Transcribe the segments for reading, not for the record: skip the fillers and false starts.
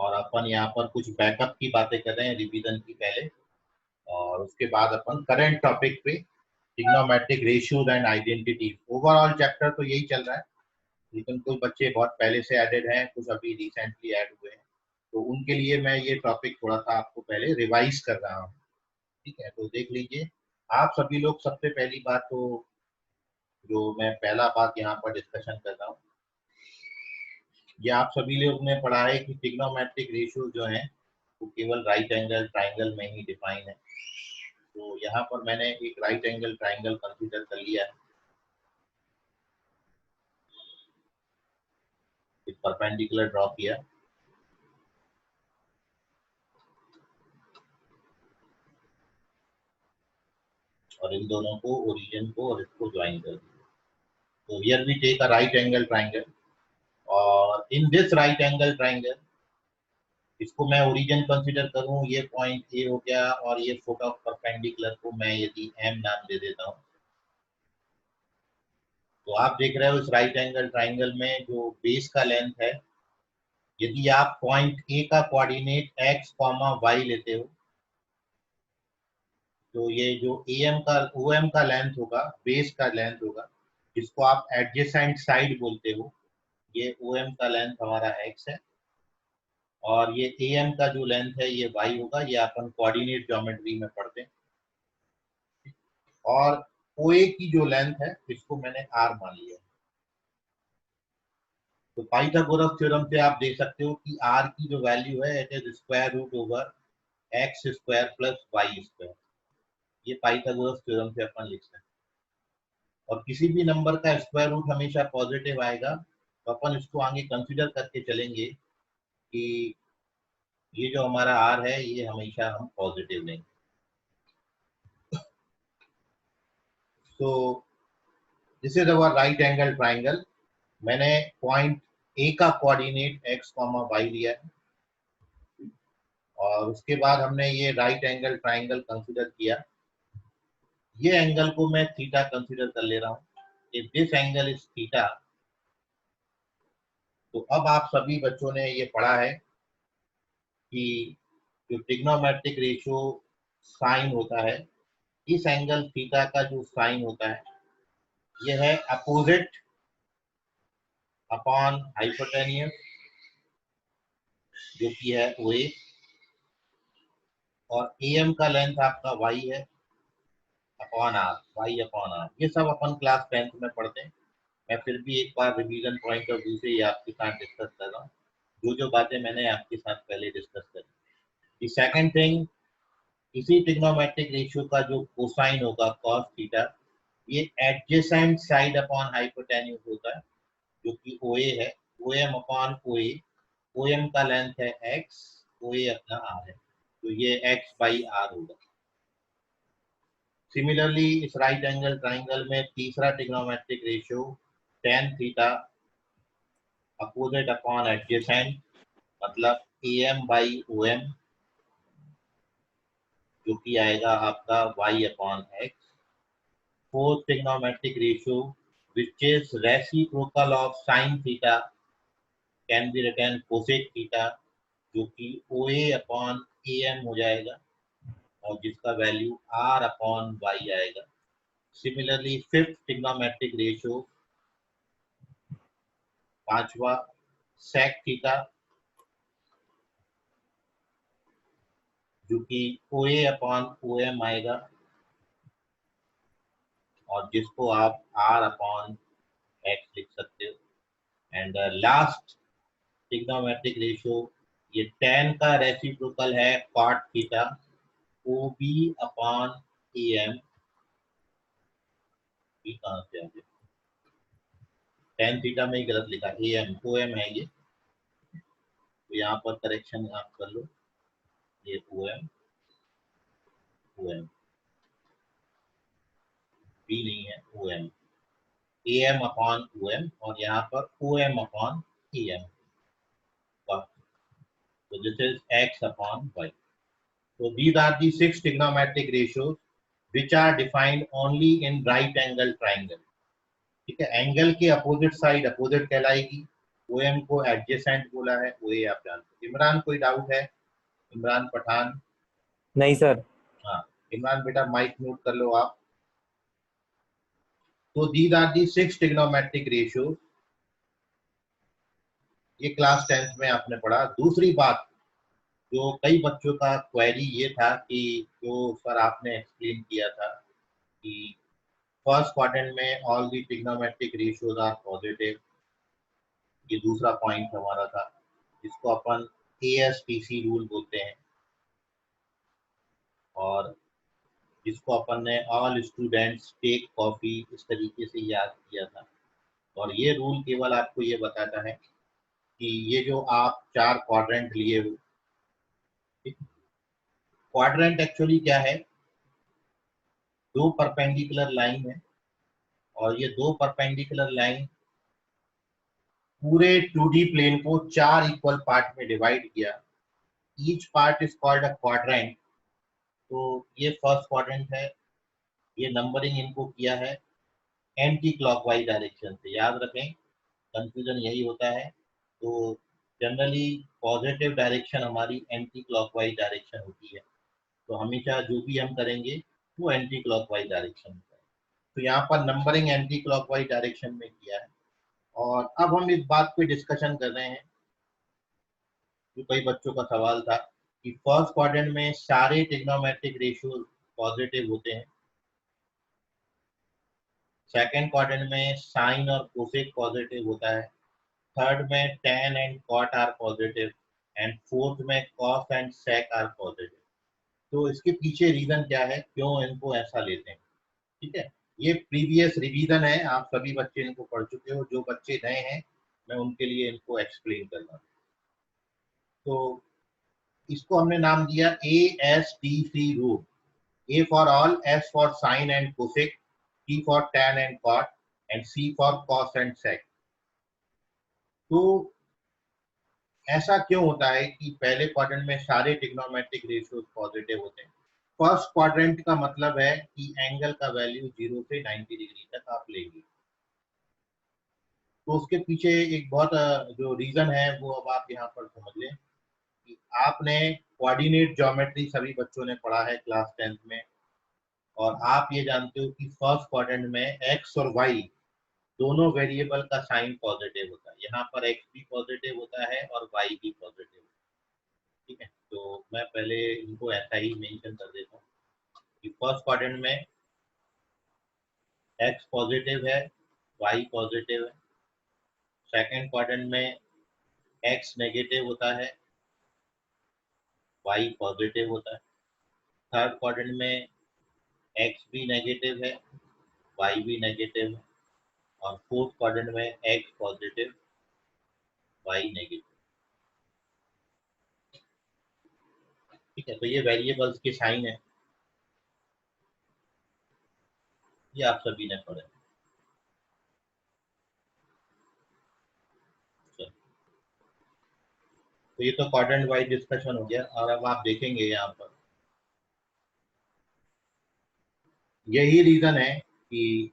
और अपन यहाँ पर कुछ बैकअप की बातें कर रहे हैं रिवीजन की पहले, और उसके बाद अपन करंट टॉपिक पे trigonometric ratios and identity. Overall chapter तो यही चल रहा है, लेकिन कुछ बच्चे बहुत पहले से एडेड हैं, कुछ अभी रिसेंटली ऐड हुए हैं, तो उनके लिए मैं ये टॉपिक थोड़ा सा आपको पहले रिवाइज कर रहा हूँ। ठीक है, तो देख लीजिए आप सभी लोग। सबसे पहली बात तो जो मैं पहला बात यहाँ पर डिस्कशन कर रहा हूँ, ये आप सभी लोग ने पढ़ा है कि ट्रिग्नोमेट्रिक रेशियो जो है वो केवल राइट एंगल ट्राइंगल में ही डिफाइन है। तो यहाँ पर मैंने एक राइट एंगल ट्राइंगल कंसीडर कर लिया है, एक परपेंडिकुलर ड्रॉ किया, और इन दोनों को, ओरिजिन को और इसको ज्वाइन कर दिया। तो here we take a right angle triangle, और in this right angle triangle इसको मैं ओरिजिन कंसीडर करूं, ये पॉइंट ए हो गया, और ये फोट ऑफ परपेंडिकुलर को मैं यदि एम नाम दे देता हूं, तो आप देख रहे हो इस राइट एंगल ट्राइंगल में जो बेस का लेंथ है, यदि आप पॉइंट ए का कोऑर्डिनेट एक्स कॉमा वाई लेते हो, तो ये जो एम का ओएम का लेंथ होगा, बेस का लेंथ होगा, जिसको आप एडजेसेंट साइड बोलते हो, ये ओएम का लेंथ हमारा एक्स है, और ये एम का जो लेंथ है ये वाई होगा। ये अपन कोऑर्डिनेट ज्योमेट्री में पढ़ते हैं। और ओए की जो लेंथ है इसको मैंने आर मान लिया। तो पाइथागोरस थ्योरम से आप देख सकते हो कि आर की जो वैल्यू है it is square root over x square plus y square. ये पाइथागोरस थ्योरम से अपन लिख सकते हैं। और किसी भी नंबर का स्क्वायर रूट हमेशा पॉजिटिव आएगा, तो अपन इसको आगे कंसीडर करके चलेंगे कि ये जो हमारा आर है ये हमेशा हम पॉजिटिव लेंगे। तो this is our right angle triangle. मैंने पॉइंट ए का कोऑर्डिनेट एक्स कॉमा वाई लिया है, और उसके बाद हमने ये राइट एंगल ट्राइंगल कंसीडर किया। ये एंगल को मैं थीटा कंसीडर कर ले रहा हूँ। If this angle is theta, तो अब आप सभी बच्चों ने ये पढ़ा है कि जो ट्रिग्नोमेट्रिक रेशियो साइन होता है, इस एंगल थीटा का जो साइन होता है यह है अपोजिट अपॉन हाइपोटेन्यूस, जो कि है ओ ए, और एम का लेंथ आपका वाई है upon r, y upon r. ये सब अपन क्लास 10th में पढ़ते हैं। मैं फिर भी एक बार रिवीजन पॉइंट ऑफ व्यू से ये आपके साथ डिस्कस कर रहा हूँ, जो बातें मैंने आपके साथ पहले डिस्कस करी। सेकंड थिंग, इसी ट्रिग्नोमेट्रिक रेशियो का जो कोसाइन होगा कॉस थीटा, ये एडजेसेंट साइड अपॉन हाइपोटेन्यूस होता है, जो कि ओ ए है, O M upon O A. O M का लेंथ है एक्स, ओ ए अपना आर है, तो ये एक्स बाई आर होगा। सिमिलरली इस राइट एंगल ट्राइंगल में तीसरा trigonometric ratio tan theta opposite upon adjacent, मतलब A M by O M, जो कि आएगा आपका y upon x. Fourth trigonometric ratio which is reciprocal of sin theta can be written cosec theta, जो कि O A upon A M हो जाएगा, और जिसका वैल्यू r अपॉन वाई आएगा। सिमिलरली फिफ्थ ट्रिग्नोमेट्रिक रेशियो, पांचवा, sec थीटा, जो कि ओ ए अपॉन ओ एम आएगा, और जिसको आप r अपॉन एक्स लिख सकते हो। एंड लास्ट ट्रिग्नोमेट्रिक रेशियो, ये tan का रेसिप्रोकल है cot theta, O B upon A M. B कहाँ से आ गया, tan थीटा में ही गलत लिखा, ए एम ओ एम है ये, तो यहाँ पर करेक्शन आप कर लो, ये ओ एम बी नहीं है, O M, A M upon O M, और यहाँ पर O M upon A M. So this is x upon y. So these are the six trigonometric ratios which are defined only in right angle triangle. ठीक है, angle के opposite side opposite कहलाएगी, OM को adjacent बोला है, OA आप जानते हो। इमरान, कोई डाउट है? इमरान पठान? नहीं सर। हाँ, इमरान बेटा माइक म्यूट कर लो आप। तो these are the 6 trigonometric ratio, ये क्लास 10th में आपने पढ़ा। दूसरी बात जो कई बच्चों का क्वेरी ये था कि जो सर आपने एक्सप्लेन किया था कि फर्स्ट क्वाड्रेंट में all the trigonometric ratios are positive, ये दूसरा पॉइंट हमारा था, जिसको अपन ASTC रूल बोलते हैं, और जिसको अपन ने ऑल स्टूडेंट्स टेक कॉफी इस तरीके से याद किया था। और ये रूल केवल आपको ये बताता है कि ये जो आप 4 क्वाड्रेंट लिए हो, क्वाड्रेंट एक्चुअली क्या है, 2 परपेंडिकुलर लाइन है, और ये 2 परपेंडिकुलर लाइन पूरे 2D प्लेन को 4 इक्वल पार्ट में डिवाइड किया। Each part is called a quadrant. तो ये फर्स्ट क्वाड्रेंट है, ये नंबरिंग इनको किया है एंटी क्लॉकवाइज डायरेक्शन से, याद रखें, कंफ्यूजन यही होता है। तो जनरली पॉजिटिव डायरेक्शन हमारी एंटी क्लॉकवाइज डायरेक्शन होती है, तो हमेशा जो भी हम करेंगे वो एंटी क्लॉकवाइज डायरेक्शन होता है। तो यहाँ पर नंबरिंग एंटी क्लॉकवाइज डायरेक्शन में किया है। और अब हम इस बात पे डिस्कशन कर रहे हैं, जो कई बच्चों का सवाल था कि फर्स्ट क्वाड्रेंट में सारे ट्रिग्नोमेट्रिक रेशियो पॉजिटिव होते हैं, सेकंड क्वाड्रेंट में साइन और कोसेक पॉजिटिव होता है, थर्ड में tan and cot are positive, and fourth में cos and sec are positive. तो इसके पीछे रीजन क्या है, क्यों इनको ऐसा लेते हैं? ठीक है, ये प्रीवियस रिवीजन है, आप सभी बच्चे इनको पढ़ चुके हो। जो बच्चे नए हैं मैं उनके लिए इनको एक्सप्लेन कर रहा हूँ। तो इसको हमने नाम दिया ASTC rule. A for all, S for sine and cosec, T for tan and cot, and C for cos and sec। तो ऐसा क्यों होता है कि पहले क्वाड्रेंट में सारे ट्रिग्नोमेट्रिक रेशियोज पॉजिटिव होते हैं? फर्स्ट क्वाड्रेंट का मतलब है कि एंगल का वैल्यू 0 से 90 डिग्री तक आप लेंगे। तो उसके पीछे एक बहुत जो रीजन है वो अब आप यहाँ पर समझ लें कि आपने कोऑर्डिनेट ज्योमेट्री सभी बच्चों ने पढ़ा है क्लास 10th में, और आप ये जानते हो कि फर्स्ट क्वाड्रेंट में एक्स और वाई दोनों वेरिएबल का साइन पॉजिटिव होता है। यहाँ पर एक्स भी पॉजिटिव होता है और वाई भी पॉजिटिव होता है। ठीक है, तो मैं पहले इनको ऐसा ही मेंशन कर देता हूँ कि फर्स्ट क्वाड्रेंट में एक्स पॉजिटिव है, वाई पॉजिटिव है, सेकंड क्वाड्रेंट में एक्स नेगेटिव होता है, वाई पॉजिटिव होता है, थर्ड क्वाड्रेंट में एक्स भी नेगेटिव है, वाई भी नेगेटिव है, और फोर्थ क्वाड्रेंट में एक्स पॉजिटिव, वाई नेगेटिव। ठीक है, तो ये वेरिएबल्स के साइन है, ये आप सभी ने पढ़े। तो ये तो क्वाड्रेंट वाइज डिस्कशन हो गया, और अब आप देखेंगे यहाँ पर यही रीजन है कि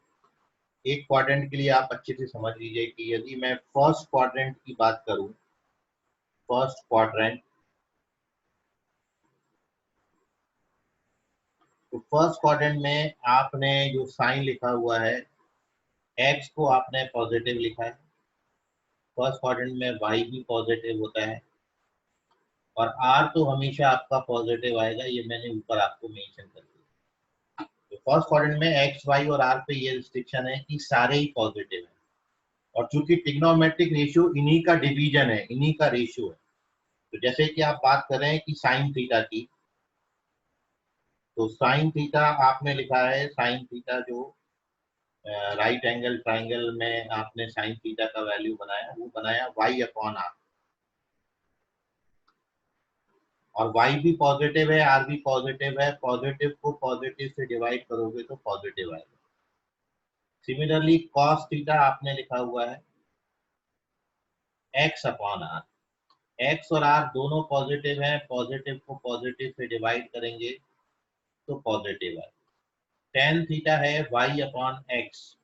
एक क्वाड्रेंट के लिए आप अच्छे से समझ लीजिए कि यदि मैं फर्स्ट क्वाड्रेंट की बात करूं, फर्स्ट क्वाड्रेंट, तो फर्स्ट क्वाड्रेंट में आपने जो साइन लिखा हुआ है, एक्स को आपने पॉजिटिव लिखा है, फर्स्ट क्वाड्रेंट में वाई भी पॉजिटिव होता है, और आर तो हमेशा आपका पॉजिटिव आएगा, ये मैंने ऊपर आपको मेंशन कर दिया। तो फर्स्ट क्वाड्रेंट में एक्स वाई और आर पे ये रिस्ट्रिक्शन है कि सारे ही पॉजिटिव है, और चूंकि ट्रिग्नोमेट्रिक रेशियो इन्हीं का डिवीजन है, इन्हीं का रेशियो है। तो जैसे कि आप बात कर रहे हैं कि साइन थीटा की, तो साइन थीटा आपने लिखा है, साइन थीटा जो राइट एंगल ट्राइंगल में आपने साइन थीटा का वैल्यू बनाया, वो बनाया वाई अपॉन आर, और y भी पॉजिटिव है, r भी पॉजिटिव है, पॉजिटिव को पॉजिटिव से डिवाइड करोगे तो पॉजिटिव आएगा। सिमिलरली cos थीटा आपने लिखा हुआ है x अपॉन r, x और r दोनों पॉजिटिव हैं, पॉजिटिव को पॉजिटिव से डिवाइड करेंगे तो पॉजिटिव आएगा। tan थीटा है y upon x,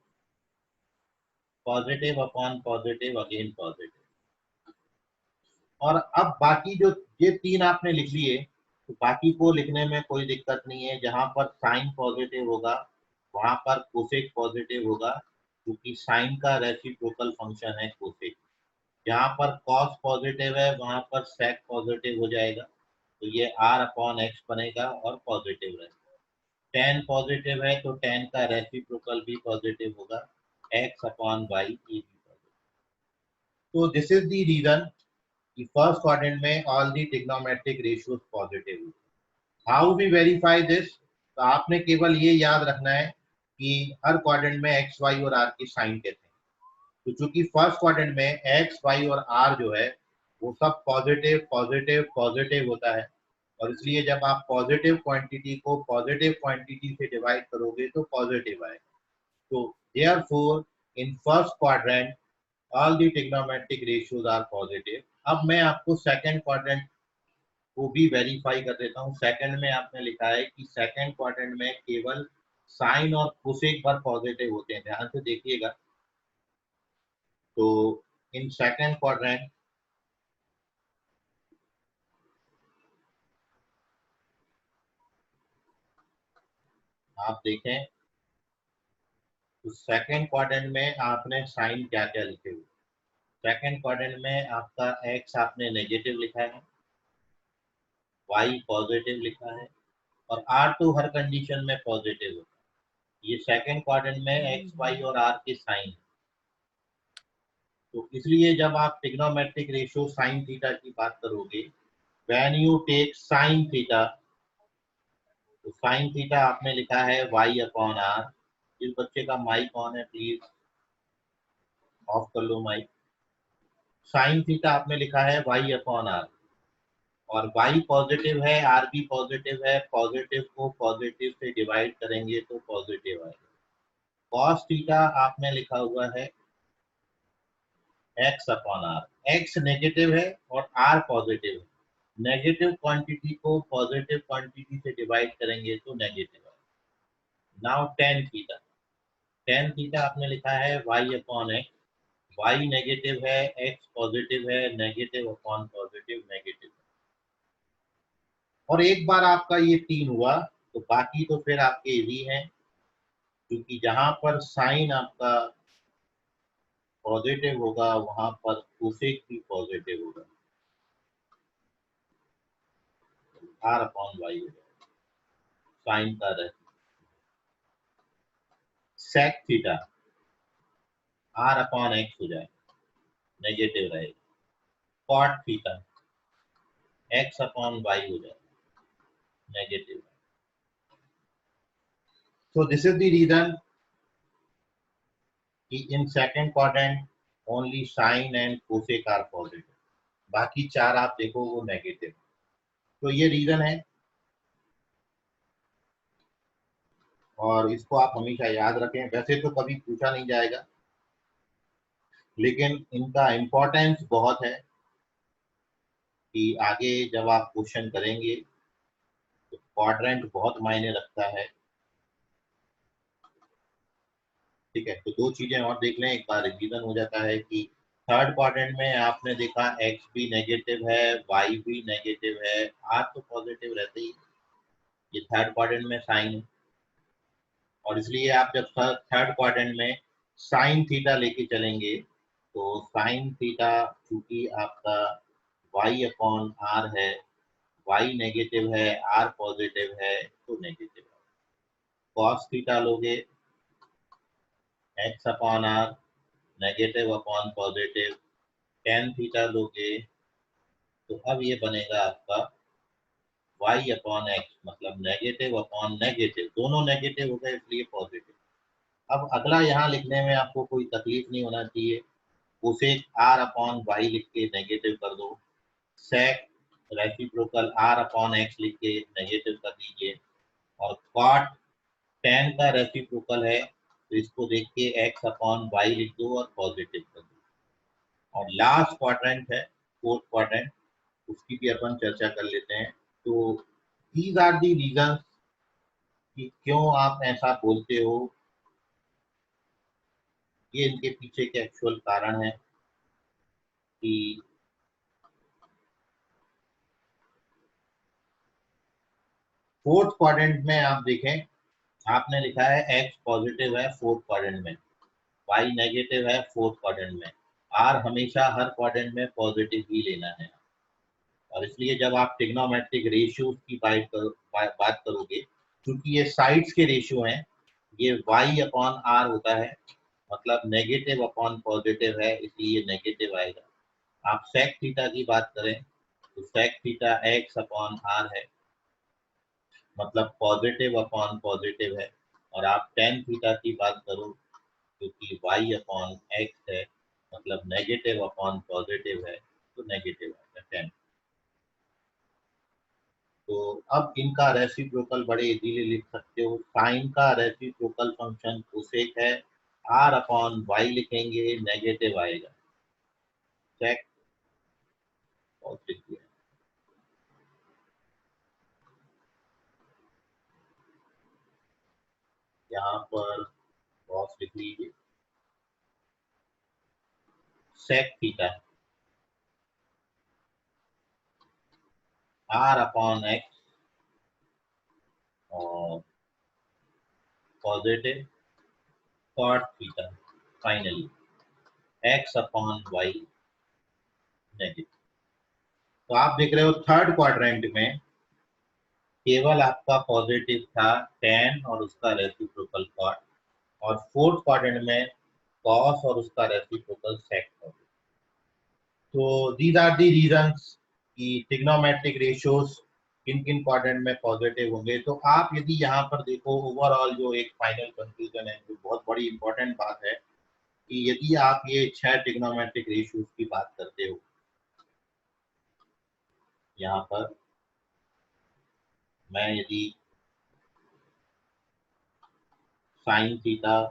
positive upon positive again positive. और अब बाकी जो ये तीन आपने लिख लिए, तो बाकी को लिखने में कोई दिक्कत नहीं है। जहां पर साइन पॉजिटिव होगा वहां पर कोसेक पॉजिटिव होगा, क्योंकि साइन का रेसिप्रोकल फंक्शन है कोसेक। जहां पर कॉस पॉजिटिव है वहां पर सेक पॉजिटिव हो जाएगा, तो ये आर अपॉन एक्स बनेगा और पॉजिटिव रहेगा। टेन पॉजिटिव है तो टेन का रेसिप्रोकल भी पॉजिटिव होगा, एक्स अपॉन वाई ये भी पॉजिटिव। तो दिस इज द रीजन कि फर्स्ट क्वाड्रेंट में all the trigonometric ratios positive. How we verify this? तो आपने केवल ये याद रखना है कि हर क्वाड्रेंट में एक्स वाई और आर की साइन कहते हैं। तो चूंकि फर्स्ट क्वाड्रेंट में एक्स वाई और आर जो है वो सब पॉजिटिव पॉजिटिव पॉजिटिव होता है, और इसलिए जब आप पॉजिटिव क्वांटिटी को पॉजिटिव क्वांटिटी से डिवाइड करोगे तो पॉजिटिव आएगा। तो therefore in first quadrant all the trigonometric ratios are positive. अब मैं आपको सेकंड क्वाड्रेंट को भी वेरीफाई कर देता हूँ। सेकंड में आपने लिखा है कि सेकंड क्वाड्रेंट में केवल साइन और कोसेक पर पॉजिटिव होते हैं, ध्यान से देखिएगा। तो इन सेकंड क्वाड्रेंट आप देखें तो सेकंड क्वाड्रेंट में आपने साइन क्या क्या लिखे हुए। सेकंड क्वाड्रेंट में आपका एक्स आपने नेगेटिव लिखा है, वाई पॉजिटिव लिखा है, और आर तो हर कंडीशन में पॉजिटिव होता है। ये सेकंड क्वाड्रेंट में एक्स वाई और आर के साइन। तो इसलिए जब आप ट्रिग्नोमेट्रिक रेशियो साइन थीटा की बात करोगे, when you take sine theta, तो साइन थीटा आपने लिखा है वाई अपॉन आर। इस बच्चे का माइक ऑन है, प्लीज ऑफ कर लो माइक। साइन थीटा आपने लिखा है वाई अपॉन आर, और y पॉजिटिव है आर भी पॉजिटिव है, पॉजिटिव को पॉजिटिव से डिवाइड करेंगे तो पॉजिटिव आएगा। कॉस थीटा आपने लिखा हुआ है x upon r. x negative है और r पॉजिटिव है, नेगेटिव क्वांटिटी को पॉजिटिव क्वांटिटी से डिवाइड करेंगे तो नेगेटिव आएगा। Now tan theta, tan theta आपने लिखा है y upon x. y negative है, x पॉजिटिव है, नेगेटिव अपॉन पॉजिटिव नेगेटिव। और एक बार आपका ये तीन हुआ तो बाकी तो फिर आपके इजी हैं, क्योंकि जहां पर साइन आपका पॉजिटिव होगा वहां पर कोसेक भी पॉजिटिव होगा, आर अपॉन वाई हो जाएगा साइन का रहता। Sec theta R upon x हो जाएगा, नेगेटिव रहेगा। Cot theta x upon y हो जाएगा, negative. So this is the reason कि in second quadrant only sine and cosec are positive, बाकी चार आप देखो वो नेगेटिव। तो ये रीजन है, और इसको आप हमेशा याद रखें। वैसे तो कभी पूछा नहीं जाएगा, लेकिन इनका इम्पोर्टेंस बहुत है कि आगे जब आप क्वेश्चन करेंगे तो क्वाड्रेंट बहुत मायने रखता है। ठीक है, तो दो चीजें और देख लें, एक बार रिवीजन हो जाता है कि थर्ड क्वाड्रेंट में आपने देखा एक्स भी नेगेटिव है, वाई भी नेगेटिव है, आर तो पॉजिटिव रहते ही। ये थर्ड क्वाड्रेंट में साइन है, और इसलिए आप जब थर्ड क्वाड्रेंट में साइन थीटा लेके चलेंगे तो साइन थीटा चूंकि आपका वाई अपॉन आर है, वाई नेगेटिव है आर पॉजिटिव है तो नेगेटिव। कॉस थीटा लोगे x upon r, negative upon positive. Tan theta लोगे तो अब ये बनेगा आपका वाई अपॉन एक्स, मतलब नेगेटिव अपॉन नेगेटिव, दोनों नेगेटिव हो गए इसलिए पॉजिटिव। अब अगला यहाँ लिखने में आपको कोई तकलीफ नहीं होना चाहिए, उसे आर अपॉन वाई लिख के नेगेटिव कर दो, सेक रेसिप्रोकल आर अपॉन एक्स लिख के नेगेटिव कर दीजिए, और कॉट टेन का रेसिप्रोकल है तो इसको देख के एक्स अपॉन वाई लिख दो और पॉजिटिव कर दो। और लास्ट क्वाड्रेंट है फोर्थ क्वाड्रेंट, उसकी भी अपन चर्चा कर लेते हैं। तो दीज आर दी रीजन कि क्यों आप ऐसा बोलते हो, ये इनके पीछे के एक्चुअल कारण है कि फोर्थ क्वाड्रेंट में आप देखें, आपने लिखा है एक्स पॉजिटिव है फोर्थ क्वाड्रेंट में, वाई नेगेटिव है फोर्थ क्वाड्रेंट में, आर हमेशा हर क्वाड्रेंट में पॉजिटिव ही लेना है। और इसलिए जब आप ट्रिग्नोमेट्रिक रेशियोज की बात करोगे, क्योंकि ये साइड्स के रेशियो हैं, ये y अपॉन आर होता है, मतलब नेगेटिव अपॉन पॉजिटिव है, इसलिए नेगेटिव आएगा। आप सेक थीटा की बात करें तो sec theta x upon r है, मतलब पॉजिटिव अपॉन पॉजिटिव है। और आप टेन थीटा की बात करो क्योंकि y अपॉन एक्स है, मतलब नेगेटिव अपॉन पॉजिटिव है, तो नेगेटिव आएगा टेन। तो अब इनका रेसिप्रोकल बड़े इजीली लिख सकते हो। साइन का रेसिप्रोकल फंक्शन कोसेक है, आर अपॉन वाई लिखेंगे, नेगेटिव आएगा। चेक, पॉजिटिव है। यहाँ पर कॉस लिख लीजिए, sec theta R upon x और positive cot theta, finally x upon y negative. तो आप देख रहे हो थर्ड क्वाड्रेंट में केवल आपका पॉजिटिव था टेन और उसका रेसिप्रोकल कॉट, और फोर्थ क्वाड्रेंट में कॉस और उसका रेसिप्रोकल सेक हो। तो दीज आर दी रीजंस कि ट्रिग्नोमेट्रिक रेशियोज किन किन क्वाड्रेंट में पॉजिटिव होंगे। तो आप यदि यहाँ पर देखो, ओवरऑल जो एक फाइनल कंक्लूजन है, जो बहुत बड़ी इंपॉर्टेंट बात है, कि यदि आप ये 6 ट्रिग्नोमेट्रिक रेशियोज की बात करते हो, यहाँ पर मैं यदि sine theta,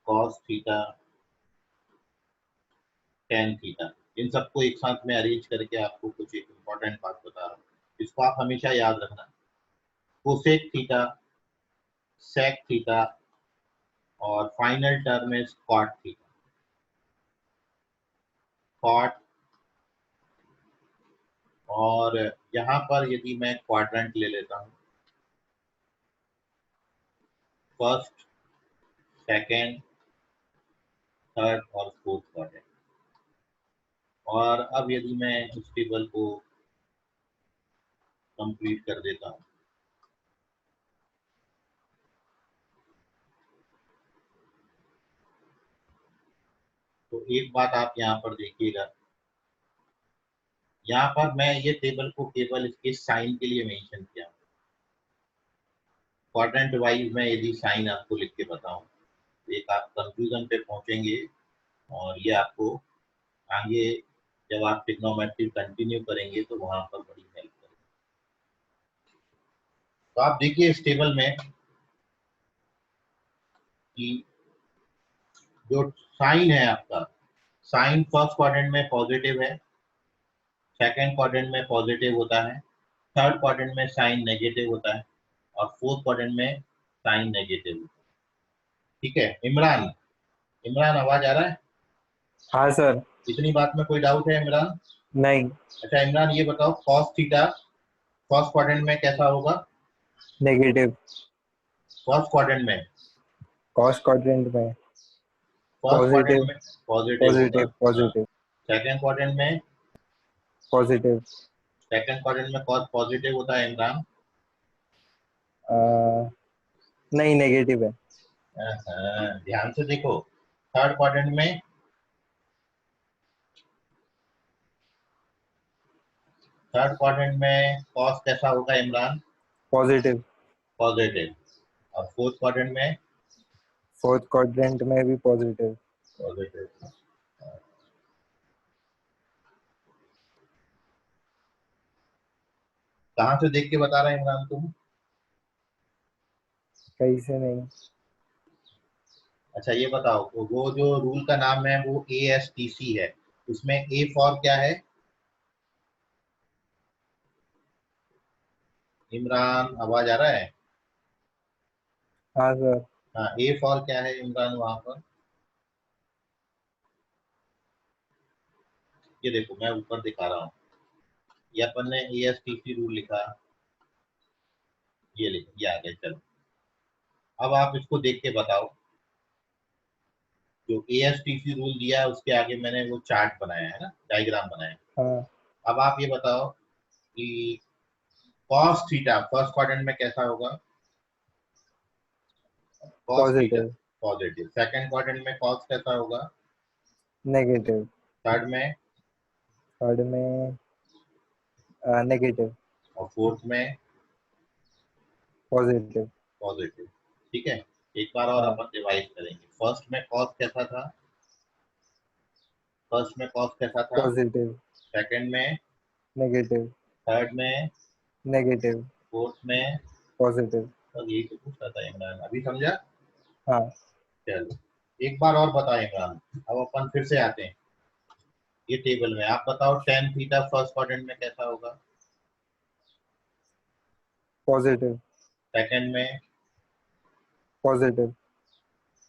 cos theta, tan theta, इन सबको एक साथ में अरेंज करके आपको कुछ एक इम्पोर्टेंट बात बता रहा हूँ, इसको आप हमेशा याद रखना। कोसेक थीटा, सेक थीटा और फाइनल टर्म है कॉट थीटा। कॉट, और यहाँ पर यदि मैं क्वाड्रेंट ले लेता हूँ, फर्स्ट, सेकेंड, थर्ड और फोर्थ क्वाड्रेंट, और अब यदि मैं इस टेबल को कंप्लीट कर देता हूँ, तो एक बात आप यहाँ पर देखिएगा, यहाँ पर मैं ये टेबल को केवल इसके साइन के लिए मेंशन किया। क्वाड्रेंट वाइज में यदि साइन आपको लिख के बताऊं, एक आप कंक्लूजन पे पहुंचेंगे, और ये आपको आगे जब आप ट्रिग्नोमेट्री कंटिन्यू करेंगे तो वहां पर बड़ी हेल्प करेगी। तो आप देखिए इस टेबल में कि जो साइन है आपका, साइन फर्स्ट क्वाड्रेंट में पॉजिटिव है, सेकंड क्वाड्रेंट में पॉजिटिव होता है, थर्ड क्वाड्रेंट में साइन नेगेटिव होता है, और फोर्थ क्वाड्रेंट में साइन नेगेटिव होता है। ठीक है इमरान, इमरान आवाज आ रहा है? हाँ सर। इतनी बात में कोई डाउट है इमरान? नहीं। अच्छा इमरान ये बताओ, कॉस थीटा फर्स्ट क्वाड्रेंट में कैसा होगा? नेगेटिव। फर्स्ट क्वाड्रेंट में, कॉस क्वाड्रेंट में फर्स्ट क्वाड्रेंट पॉजिटिव। में पॉजिटिव होगा। पॉजिटिव हाँ, पॉजिटिव सेकंड क्वाड्रेंट में, पॉजिटिव। सेकंड क्वाड्रेंट में कॉस पॉजिटिव होता है इमरान। नहीं, नेगेटिव है। ध्यान से देखो, थर्ड क्वाड्रेंट में, थर्ड क्वाड्रेंट में कॉस कैसा होगा इमरान? पॉजिटिव। पॉजिटिव। और फोर्थ क्वाड्रेंट में फोर्थ क्वाड्रेंट में भी पॉजिटिव। पॉजिटिव। कहाँ से देख के बता रहे हैं इमरान तुम? कहीं से नहीं। अच्छा ये बताओ, तो वो जो रूल का नाम है वो ASTC है, उसमें ए फॉर क्या है इमरान? आवाज आ रहा है? हाँ सर। हाँ, ए फॉर क्या है इमरान वहां पर? ये देखो मैं ऊपर दिखा रहा हूँ, ये अपन ने ASTC रूल लिखा, ये लिखो, ये आ गया। चलो अब आप इसको देख के बताओ, जो ASTC रूल दिया है उसके आगे मैंने वो चार्ट बनाया है ना, डायग्राम बनाया है। हाँ अब आप ये बताओ कि cos थीटा फर्स्ट क्वाड्रेंट में कैसा होगा? cos theta positive positive. Second quadrant में cos कैसा होगा? नेगेटिव थर्ड में? थर्ड में नेगेटिव और फोर्थ में? Positive positive. ठीक है, एक बार और हाँ अपन रिवाइज करेंगे। फर्स्ट में cos कैसा था? फर्स्ट में cos कैसा था? पॉजिटिव सेकंड में? नेगेटिव थर्ड में? नेगेटिव फोर्थ में? पॉजिटिव तो यही तो पूछ रहा था इमरान, अभी समझा? हाँ चलो एक बार और बताओ इमरान। अब अपन फिर से आते हैं ये टेबल में। आप बताओ tan थीटा फर्स्ट क्वाड्रेंट में कैसा होगा? पॉजिटिव सेकंड में? पॉजिटिव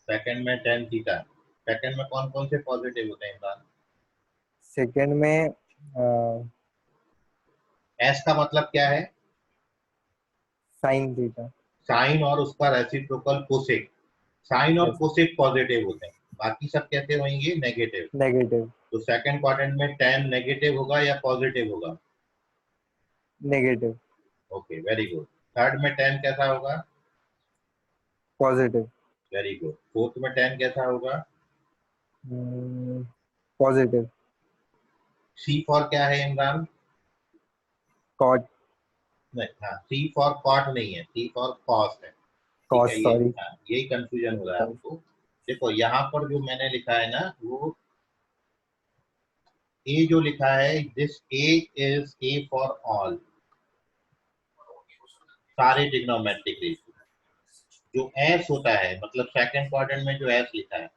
सेकंड में tan थीटा। सेकंड में कौन कौन से पॉजिटिव होते हैं इमरान? सेकेंड में S का मतलब क्या है? साइन थीटा साइन और उसका रेसिप्रोकल कोसेक। साइन और यस कोसेक पॉजिटिव होते हैं, बाकी सब कैसे होंगे? नेगेटिव। नेगेटिव तो सेकंड क्वाड्रेंट में tan नेगेटिव होगा या पॉजिटिव होगा? Negative okay very good. Third में tan कैसा होगा? Positive very good. फोर्थ में tan कैसा होगा? पॉजिटिव C फॉर क्या है इमरान? कॉट नहीं, हाँ C फॉर कॉट नहीं है, C फॉर कॉस है। ठीक है, कॉस ये सॉरी हाँ, यही कंफ्यूजन हो रहा है आपको। देखो यहाँ पर जो मैंने लिखा है ना, वो A जो लिखा है, this A is A for all, सारे ट्रिग्नोमेट्रिक रेशियो। जो S होता है, मतलब सेकंड क्वाड्रेंट में जो S लिखा है,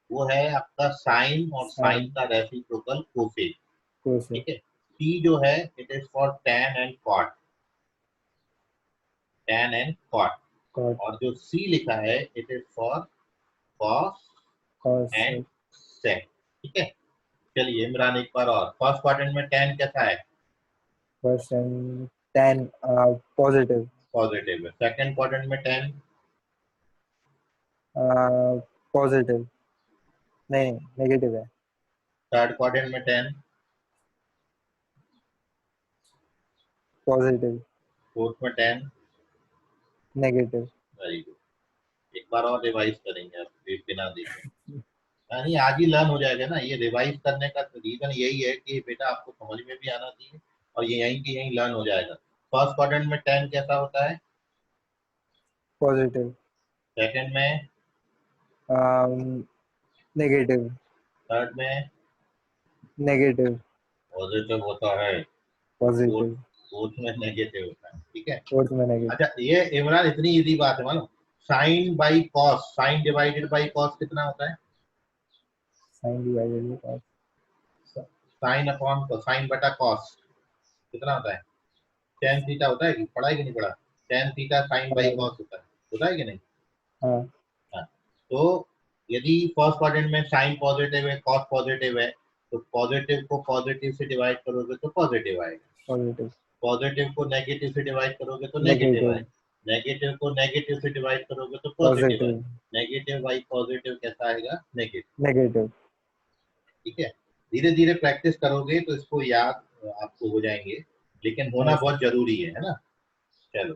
वो है आपका साइन और साइन साइन का रेसिप्रोकल कोसेक। कोसेक ठीक है। T जो है, it is for tan and cot, tan and cot। Cot और जो C लिखा है, it is for cos cos and sec। ठीक है। चलिए इमरान एक बार और, फर्स्ट क्वाड्रेंट में tan कैसा है? परसेंट टेन पॉजिटिव पॉजिटिव है। सेकंड क्वाड्रेंट में tan? पॉजिटिव नहीं नेगेटिव है थर्ड क्वाड्रेंट में tan? पॉजिटिव फोर्थ में tan? Negative very good. एक बार और रिवाइज करेंगे आप बिना देखे। यानी आज ही लर्न हो जाएगा ना। ये रिवाइज करने का रीजन यही है कि बेटा आपको समझ में भी आना चाहिए और ये यहीं की यहीं लर्न हो जाएगा। फर्स्ट क्वाड्रेंट में tan कैसा होता है? पॉजिटिव सेकंड में? नेगेटिव थर्ड में? नेगेटिव पॉजिटिव होता है। फोर्थ पॉजिटिव फोर्थ में नेगेटिव होता है। ठीक है। फोर्थ में नेगेटिव अच्छा ये इमरान इतनी इजी बात है मानो, sine by cos, sine divided by cos कितना होता है? Sine divided by cos sine upon sine बटा कॉस कितना होता है? tan थीटा होता है कि पढ़ा है कि नहीं पढ़ा? tan थीटा साइन बाई बराबर कॉस होता है कि नहीं? हाँ हाँ। तो यदि फर्स्ट क्वाड्रेंट में साइन पॉजिटिव है, कॉस पॉजिटिव है, तो पॉजिटिव को पॉजिटिव से डिवाइड करोगे तो पॉजिटिव आएगा। पॉजिटिव पॉजिटिव को नेगेटिव से डिवाइड करोगे तो नेगेटिव नेगेटिव आएगा। नेगेटिव को नेगेटिव से डिवाइड करोगे तो पॉजिटिव पॉजिटिव आएगा। नेगेटिव बाई पॉजिटिव कैसा आएगा? नेगेटिव। नेगेटिव ठीक है। धीरे धीरे प्रैक्टिस करोगे तो इसको याद आपको हो जाएंगे, लेकिन होना ऐसे बहुत जरूरी है ना। चलो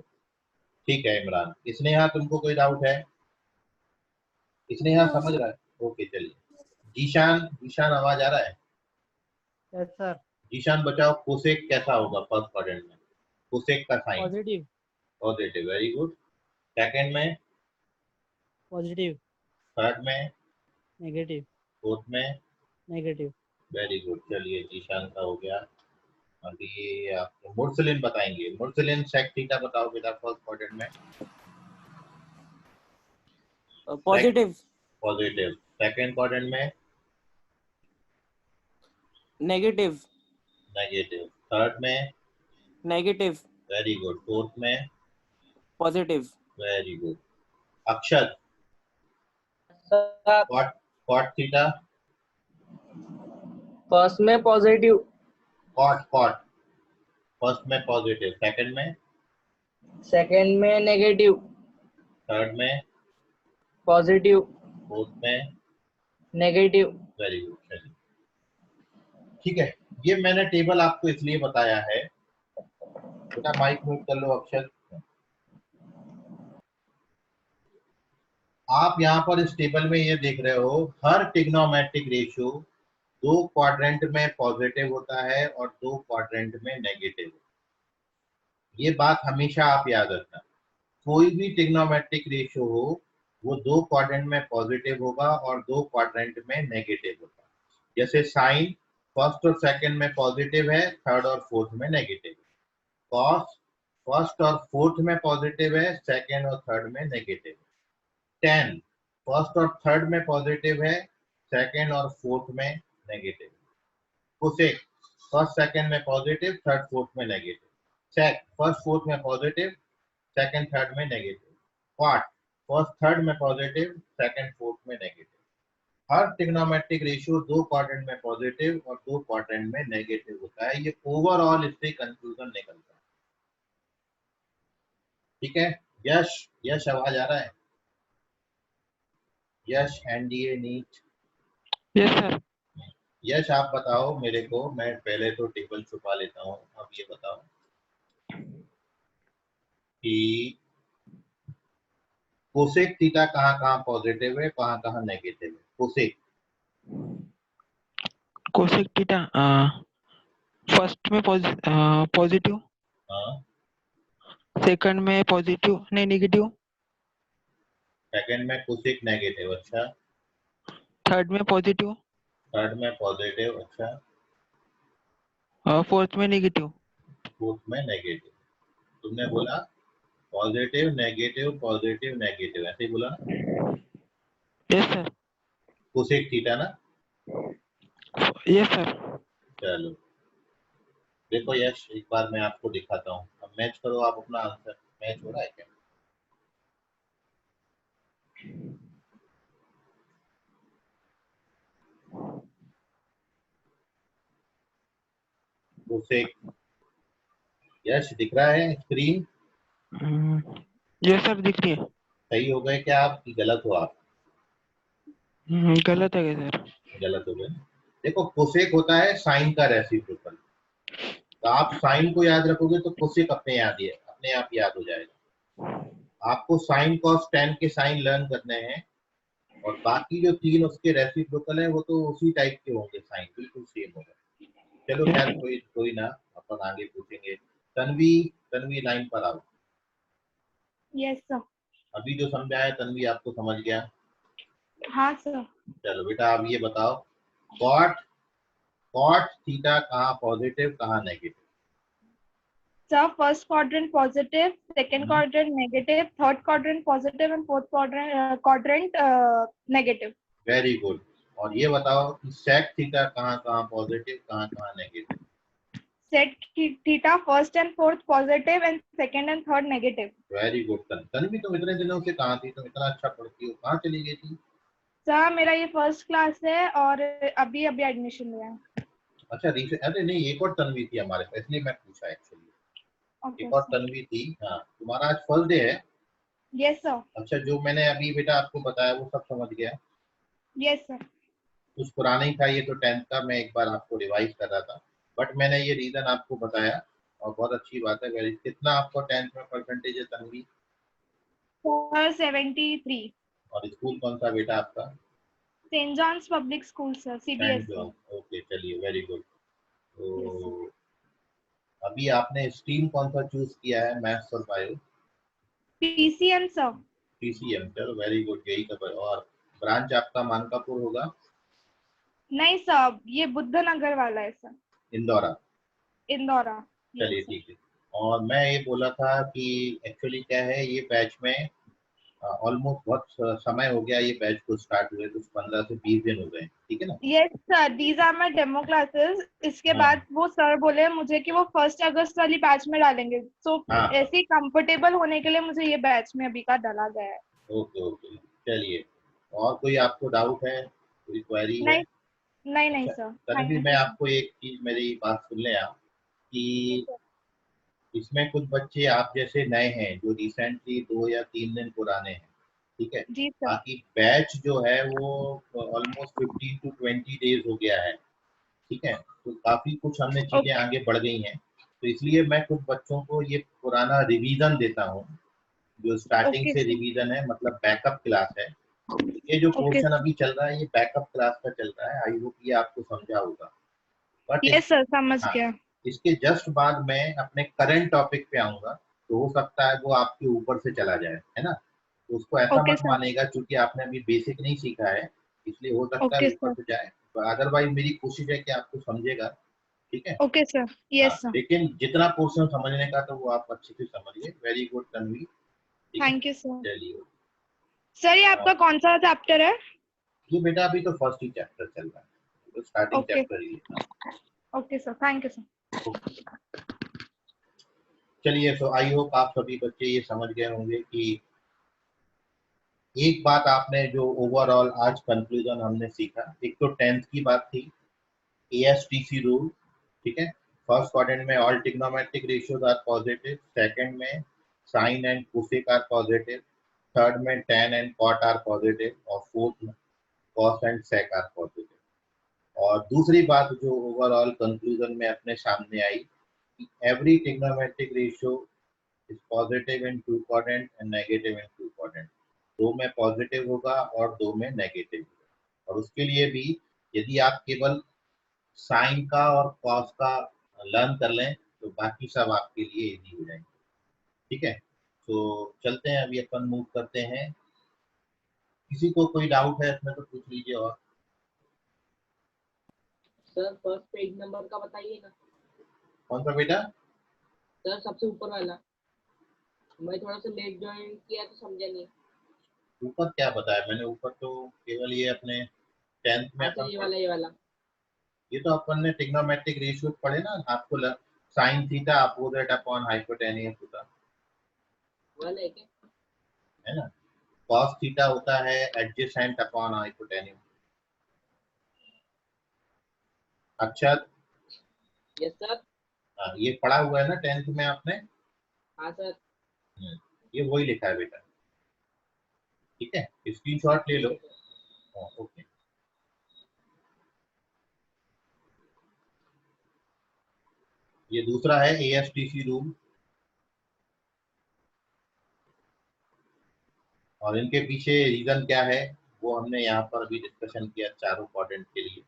ठीक है इमरान। इसने यहाँ तुमको कोई डाउट है? इसने यहाँ नो समझ सर। रहा है? ओके चलिए। जीशान, जीशान आवाज आ रहा है? Yes sir. जीशान बताओ कोसेक कैसा होगा फर्स्ट क्वाड्रेंट में? कोसेक का sign? Positive positive. Very good. Second में? पॉजिटिव थर्ड में? नेगेटिव फोर्थ में? नेगेटिव। Very good. चलिए जीशान का हो गया। अभी आपको मुर्सलिन बताएंगे। मुर्सलिन सेक थीटा बताओ बेटा फर्स्ट क्वाड्रेंट में। Positive positive. सेकंड क्वाड्रेंट में? Negative negative. थर्ड में? Negative very good. फोर्थ में? Positive. Very good. Akshat, sir cot, cot theta? First में पॉजिटिव, कॉट, कॉट फर्स्ट में पॉजिटिव, सेकंड में? सेकंड में नेगेटिव, थर्ड में, पॉजिटिव, फोर्थ में, नेगेटिव। Very good. चलिए ठीक है, ये मैंने टेबल आपको इसलिए बताया है, बेटा माइक म्यूट कर लो अक्षर। आप यहाँ पर इस टेबल में ये देख रहे हो, हर ट्रिग्नोमेट्रिक रेशियो 2 क्वाड्रेंट में पॉजिटिव होता है और 2 क्वाड्रेंट में नेगेटिव। ये बात हमेशा आप याद रखना, कोई भी ट्रिग्नोमेट्रिक रेशियो हो वो 2 क्वाड्रेंट में पॉजिटिव होगा और 2 क्वाड्रेंट में नेगेटिव होगा। जैसे साइन फर्स्ट और सेकंड में पॉजिटिव है, थर्ड और फोर्थ में नेगेटिव। कॉस फर्स्ट और फोर्थ में पॉजिटिव है, सेकंड और थर्ड में नेगेटिव। टेन फर्स्ट और थर्ड में पॉजिटिव है, सेकंड और फोर्थ में नेगेटिव। कोसेक फर्स्ट सेकंड में पॉजिटिव, थर्ड फोर्थ में नेगेटिव। सेक फर्स्ट फोर्थ में पॉजिटिव, सेकंड थर्ड में नेगेटिव। क्वाट फर्स्ट थर्ड में पॉजिटिव, सेकंड फोर्थ में नेगेटिव। हर ट्रिग्नोमेट्रिक रेशियो 2 क्वाड्रेंट में पॉजिटिव और 2 क्वाड्रेंट में नेगेटिव होता है। ये ओवरऑल इससे कंक्लूजन निकलता है। ठीक है, यश यश आवाज आ रहा है? Yash NDA NEET. Yes sir. Yash आप बताओ मेरे को, मैं पहले तो टेबल छुपा लेता हूँ। अब ये बताओ कि कोसेक थीटा कहाँ कहाँ पॉजिटिव है, कहाँ कहाँ नेगेटिव है? कोसेक कोसेक थीटा फर्स्ट में पॉजिटिव, हाँ, सेकंड में पॉजिटिव नहीं नेगेटिव, सेकंड में कोसेक नेगेटिव, अच्छा। थर्ड में पॉजिटिव, थर्ड में पॉजिटिव, अच्छा। फोर्थ में नेगेटिव। फोर्थ में नेगेटिव। तुमने बोला पॉजिटिव नेगेटिव पॉजिटिव नेगेटिव, ऐसे ही बोला ना? Yes sir. कोसेक थीटा ना? Yes sir. चलो देखो यश, एक बार मैं आपको दिखाता हूँ। अब मैच करो आप अपना आंसर। मैच हो रहा है क्या? कोसेक, यश दिख रहा है स्क्रीन? यस सर दिख रही है। सही हो गए क्या आप कि गलत हो आप? गलत है क्या सर? गलत हो गए। देखो कोसेक होता है साइन का रेसिप्रोकल, तो आप साइन को याद रखोगे तो कोसेक अपने आप याद हो जाएगा। आपको साइन कॉस टेन के साइन लर्न करने हैं और बाकी जो 3 उसके रेसिप्रोकल है वो तो उसी टाइप के होंगे, साइन बिल्कुल सेम होगा। चलो खैर कोई ना, अपन आगे पूछेंगे। तन्वी, तन्वी लाइन पर आओ। Yes sir. अभी जो समझाया तन्वी आपको समझ गया? हाँ सर। चलो बेटा आप ये बताओ, कॉट कॉट थीटा कहाँ पॉजिटिव कहाँ negative? Sir first quadrant positive, second quadrant negative, third quadrant positive and fourth quadrant negative. Very good. और ये बताओ कि सेक थीटा कहाँ कहाँ पॉजिटिव कहाँ कहाँ negative? Set theta first and fourth positive and second and third negative. Very good. Tanvi तुम इतने दिनों से कहाँ थी? तुम इतना अच्छा पढ़ती हो, कहाँ चली गई थी? सर मेरा ये फर्स्ट क्लास है और अभी अभी एडमिशन लिया है। अच्छा रिसेंट? अरे नहीं, एक और तन्वी थी हमारे पास, इसलिए मैं पूछा एक्चुअली। ओके एक और सर। तन्वी थी। हाँ, तुम्हारा आज फर्स्ट डे है? Yes sir. अच्छा, जो मैंने अभी बेटा आपको बताया वो सब समझ गया? Yes sir. कुछ पुराना ही था ये तो, 10th का। मैं एक बार आपको रिवाइज कर रहा था, बट मैंने ये रीजन आपको बताया और बहुत अच्छी बात है। वेरी, कितना आपको 10th में परसेंटेज है तन्वी? सर 73। और स्कूल कौन सा बेटा आपका? Saint John's public school sir, saint CBSE. John. Okay चलिए, वेरी गुड। Yes sir. तो अभी आपने स्ट्रीम कौन सा चूज किया है, मैथ्स और बायो? PCM sir. पीसीएम, चलो वेरी गुड, यही तो। और ब्रांच आपका मानकापुर होगा? नहीं सर, ये बुद्ध नगर वाला है सर, इंदौरा? इंदौरा। चलिए यस सर। ठीक है। और मैं ये बोला था कि एक्चुअली क्या है, ये बैच में ऑलमोस्ट बहुत समय हो गया ये बैच को स्टार्ट हुए, कुछ 15 से 20 दिन हो गए, ठीक है ना? Yes sir, these are my demo classes. इसके हाँ बाद वो सर बोले मुझे कि वो 1 अगस्त वाली बैच में डालेंगे, सो हाँ। ऐसे ही कंफर्टेबल होने के लिए मुझे ये बैच में अभी का डाला गया है। ओके ओके, चलिए। और कोई आपको डाउट है, कोई क्वेरी है? नहीं नहीं नहीं अच्छा सर, तभी थैंक मैं यू सर। आपको एक चीज, मेरी बात सुन लें आप, कि इसमें कुछ बच्चे आप जैसे नए हैं जो रिसेंटली 2 या 3 दिन पुराने हैं, ठीक है। जी सर। बाकी बैच जो है वो ऑलमोस्ट 15 to 20 डेज हो गया है, ठीक है। तो काफी कुछ हमने चीजें ओके आगे बढ़ गई हैं, तो इसलिए मैं कुछ बच्चों को ये पुराना रिवीजन देता हूँ, जो स्टार्टिंग ओके से सर। रिवीजन है, मतलब बैकअप क्लास है। ये जो ओके पोर्शन अभी चल रहा है ये बैकअप क्लास का चल रहा है, आई होप ये आपको समझा होगा। बट यस सर, समझ हाँ, गया। इसके जस्ट बाद मैं अपने करंट टॉपिक पे आऊंगा, तो हो सकता है वो आपके ऊपर से चला जाए, है ना। तो उसको ऐसा ओके मत सर। मानेगा, क्योंकि आपने अभी बेसिक नहीं सीखा है, इसलिए हो सकता है ओके ऊपर सर। से जाए। अदरवाइज मेरी कोशिश है कि आपको समझेगा, ठीक है। Okay sir. हाँ, यस सर। लेकिन जितना पोर्शन समझने का तो वो आप अच्छे से समझिए। वेरी गुड तन्वी, ठीक है। Thank you sir. चलिए, सर ये आपका कौन सा चैप्टर है? ये बेटा अभी तो फर्स्ट ही चैप्टर चल रहा है, तो स्टार्टिंग ओके। चैप्टर ही है। Okay sir, thank you sir. Okay, चलिए। तो आई होप आप सभी बच्चे ये समझ गए होंगे कि एक बात आपने जो ओवरऑल आज कंक्लूजन हमने सीखा, एक तो 10th की बात थी, ASTC रूल, ठीक है। फर्स्ट क्वाड्रेंट में all trigonometric ratios are positive, second में sine and cosec are positive, third में tan and cot are positive, और फोर्थ में cos and sec are positive. और दूसरी बात जो ओवरऑल कंक्लूजन में अपने सामने आई, every trigonometric ratio is positive in two quadrant and negative in two quadrant. दो में पॉजिटिव होगा और दो में नेगेटिव होगा। और उसके लिए भी यदि आप केवल साइन का और कॉस का लर्न कर लें तो बाकी सब आपके लिए इजी हो जाएंगे, ठीक है। तो चलते हैं, अभी अपन मूव करते हैं। किसी को कोई डाउट है इसमें तो पूछ लीजिए। और सर फर्स्ट पेज नंबर का बताइए ना। कौन सा बेटा? सर सबसे ऊपर वाला, मैं थोड़ा सा लेट ज्वाइन किया तो समझा नहीं। ऊपर क्या बताया मैंने? ऊपर तो केवल ये अपने 10th में अच्छा अपन ये पढ़, वाला, ये वाला। ये तो अपन ने ट्रिग्नोमेट्रिक रेशियो पढ़े ना आपको। Sine theta opposite upon hypotenuse होता वाला है क्या? है ना। कॉस थीटा होता है एडजेसेंट अपॉन हाइपोटेन्यूस। अच्छा, यस सर। ये पढ़ा हुआ है ना 10th में आपने? हाँ सर। ये वही लिखा है बेटा, ठीक है। स्क्रीनशॉट ले लो। ठीक है सर। ओके, ये दूसरा है ASTC रूल, और इनके पीछे रीजन क्या है वो हमने यहाँ पर अभी डिस्कशन किया चारों क्वाड्रेंट के लिए।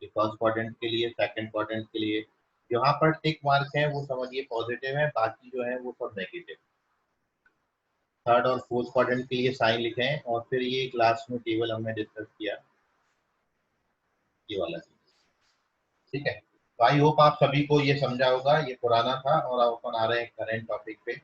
फर्स्ट क्वाड्रेंट के लिए, सेकंड क्वाड्रेंट के लिए यहाँ पर टिक मार्क है वो समझिए पॉजिटिव है, बाकी जो है वो सब नेगेटिव। थर्ड और फोर्थ क्वाड्रेंट के लिए साइन लिखे हैं, और फिर ये क्लास में टेबल हमने डिस्कस किया, ये वाला, ठीक है। तो आई होप आप सभी को ये समझा होगा। ये पुराना था और अब अपन आ रहे हैं करेंट टॉपिक पे।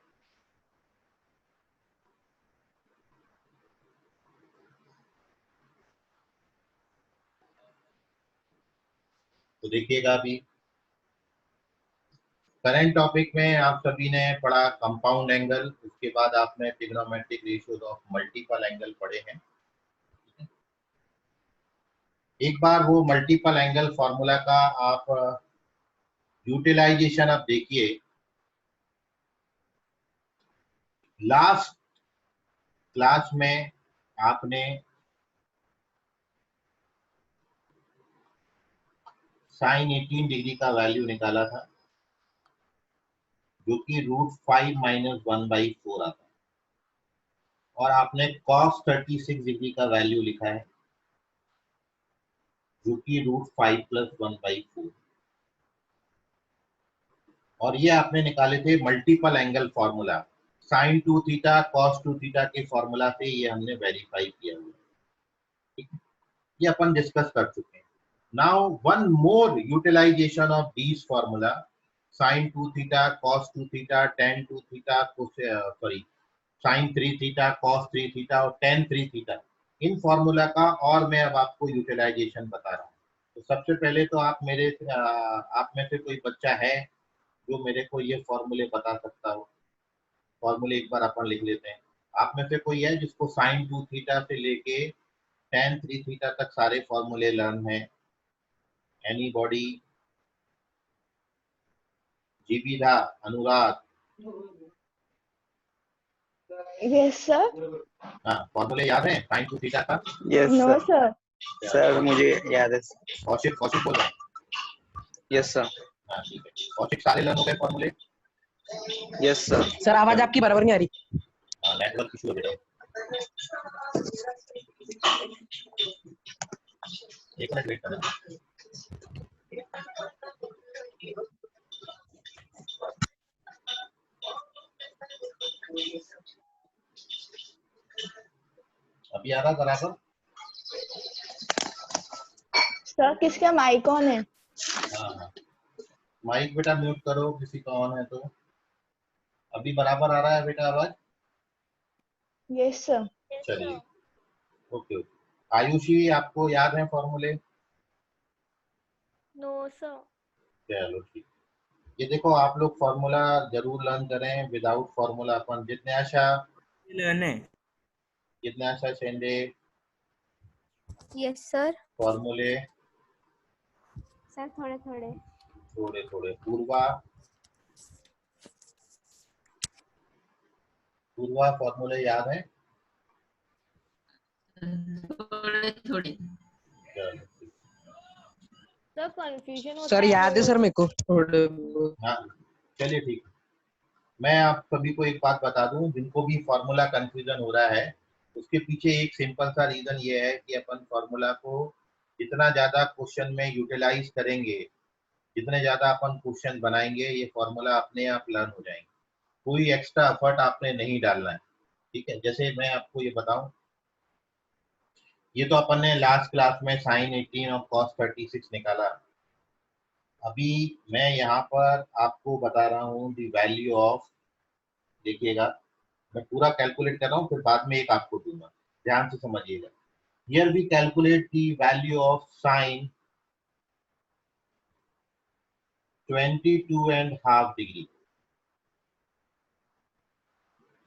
तो देखिएगा अभी करंट टॉपिक में आप सभी ने पढ़ा कंपाउंड एंगल, उसके बाद आपने trigonometric ratios of multiple angle पढ़े हैं। एक बार वो मल्टीपल एंगल फॉर्मूला का आप यूटिलाइजेशन अब देखिए। लास्ट क्लास में आपने साइन 18 डिग्री का वैल्यू निकाला था, जो कि √5 - 1/4 आता है, और आपने cos 36 डिग्री का वैल्यू लिखा है, जो कि √5 + 1/4। और ये आपने निकाले थे multiple angle formula, sin 2 theta cos 2 theta के फॉर्मूला से ये हमने वेरीफाई किया हुआ, ठीक है। ये अपन डिस्कस कर चुके हैं। Now one more utilization of these formula, sin 2 theta cos 2 theta tan 2 theta sorry sin 3 theta cos 3 theta और tan 3 थीटा, इन फॉर्मूला का और मैं अब आपको यूटिलाइजेशन बता रहा हूँ। तो सबसे पहले तो आप में से कोई बच्चा है जो मेरे को ये फॉर्मूले बता सकता हो? फॉर्मूले एक बार अपन लिख लेते हैं। आप में से कोई है जिसको sin 2 थीटा से लेके tan 3 थीटा तक सारे फॉर्मूले लर्न है? एनीबॉडी? जीविधा, अनुराग। Yes, sir. हाँ, फॉर्मूले याद है साइन टू थीटा का? Yes No, sir sir. Sir मुझे याद है कौशिक कौशिक बोल रहा है। यस सर हाँ ठीक है, कौशिक सारे लर्न हो गए फॉर्मूले? यस सर सर आवाज आपकी बराबर नहीं आ रही। हाँ, नेटवर्क इशू हो गया। एक मिनट वेट करना। अभी आ रहा बराबर? सर किसका माइक ऑन है? हाँ, माइक बेटा म्यूट करो किसी का ऑन है तो। अभी बराबर आ रहा है बेटा आवाज? Yes, sir. चलिए, ओके ओके। आयुषी, आपको याद है फॉर्मूले? No, sir. चलो ठीक। ये देखो, आप लोग फॉर्मूला जरूर लर्न करें। विदाउट फॉर्मूला अपन जितने आशा सेंडे Yes, sir. फॉर्मूले सर थोड़े थोड़े। थोड़े थोड़े। पूर्वा फॉर्मूले याद है? थोड़े थोड़े। चलो ठीक। सर कंफ्यूजन होता सर है याद है वो। सर मेरे को थोड़े। हाँ चलिए ठीक। मैं आप सभी को एक बात बता दूं, जिनको भी फॉर्मूला कंफ्यूजन हो रहा है उसके पीछे एक सिंपल सा रीजन ये है कि अपन फॉर्मूला को जितना ज्यादा क्वेश्चन में यूटिलाइज करेंगे, जितने ज्यादा अपन क्वेश्चन बनाएंगे, ये फॉर्मूला अपने आप लर्न हो जाएंगे। कोई एक्स्ट्रा एफर्ट आपने नहीं डालना है, ठीक है। जैसे मैं आपको ये बताऊं, ये तो अपन ने लास्ट क्लास में साइन 18 और कॉस 36 निकाला। अभी मैं यहाँ पर आपको बता रहा हूँ दी वैल्यू ऑफ, देखिएगा मैं पूरा कैलकुलेट कर रहा हूँ, फिर बाद में एक आपको दूंगा, ध्यान से समझिएगा। Here we calculate the value of sine 22.5 degree.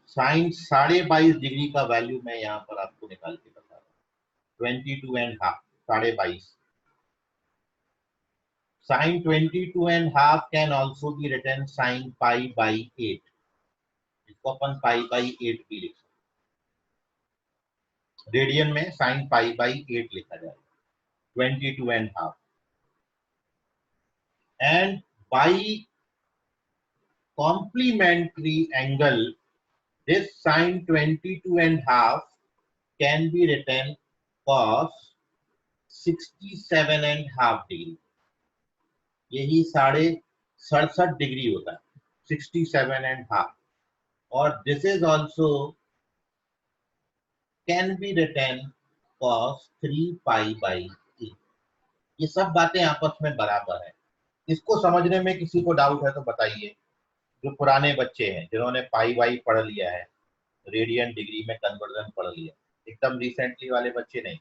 Sine 22.5 degree का वैल्यू मैं यहाँ पर आपको निकाल के बता रहा हूँ। 22.5 22.5। Sin 22.5 can also be written sin pi by 8। इसको अपन pi by 8 भी लिख सकते हैं। रेडियन में sin pi by 8 लिखा जाएगा 22.5। And by complementary angle, this sin 22.5 can be written cos 67.5 degree. यही 67.5 डिग्री होता है, 67.5। और this is also can be written cos 3 pi by 8। ये सब बातें आपस में बराबर है। इसको समझने में किसी को डाउट है तो बताइए, जो पुराने बच्चे हैं जिन्होंने पाई वाई पढ़ लिया है, रेडियन डिग्री में कन्वर्जन पढ़ लिया, एकदम रिसेंटली वाले बच्चे नहीं।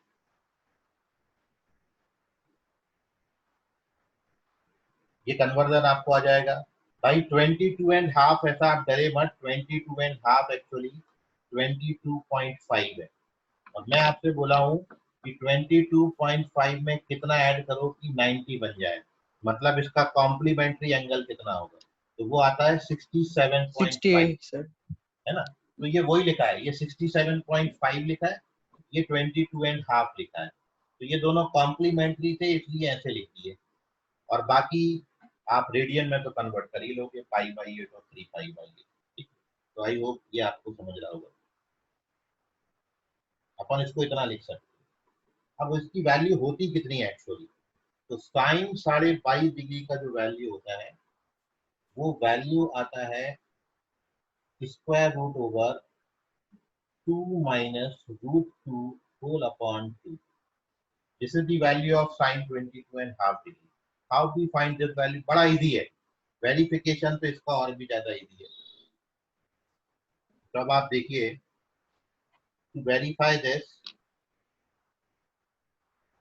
ये कन्वर्जन आपको आ जाएगा भाई। 22.5 ऐसा आप डरे मत, 22.5 एक्चुअली 22.5 है। और मैं आपसे बोला हूं कि 22.5 में कितना ऐड करो कि 90 बन जाए, मतलब इसका कॉम्प्लीमेंट्री एंगल कितना होगा, तो वो आता है 67.5, 60 सर। है ना। तो ये वही लिखा है, ये 67.5 लिखा है, ये 22.5 लिखा है। तो ये दोनों कॉम्प्लीमेंट्री थे इसलिए ऐसे लिख दिए। और बाकी आप रेडियन में तो कन्वर्ट कर ही लोगे, पाई बाई 8 और 3 पाई बाई 8, ठीक। तो आई होप ये आपको समझ रहा होगा। अपन इसको इतना लिख सकते हैं। अब इसकी वैल्यू होती कितनी है एक्चुअली, तो साइन 22.5 डिग्री का जो वैल्यू होता है वो वैल्यू आता है square root over 2 minus root 2 whole upon 2। This is the value of sine 22.5 degree. How do find this value? बड़ा इजी है, वेरिफिकेशन तो इसका और भी ज्यादा इजी है। तो अब आप देखिए, टू वेरीफाई दिस,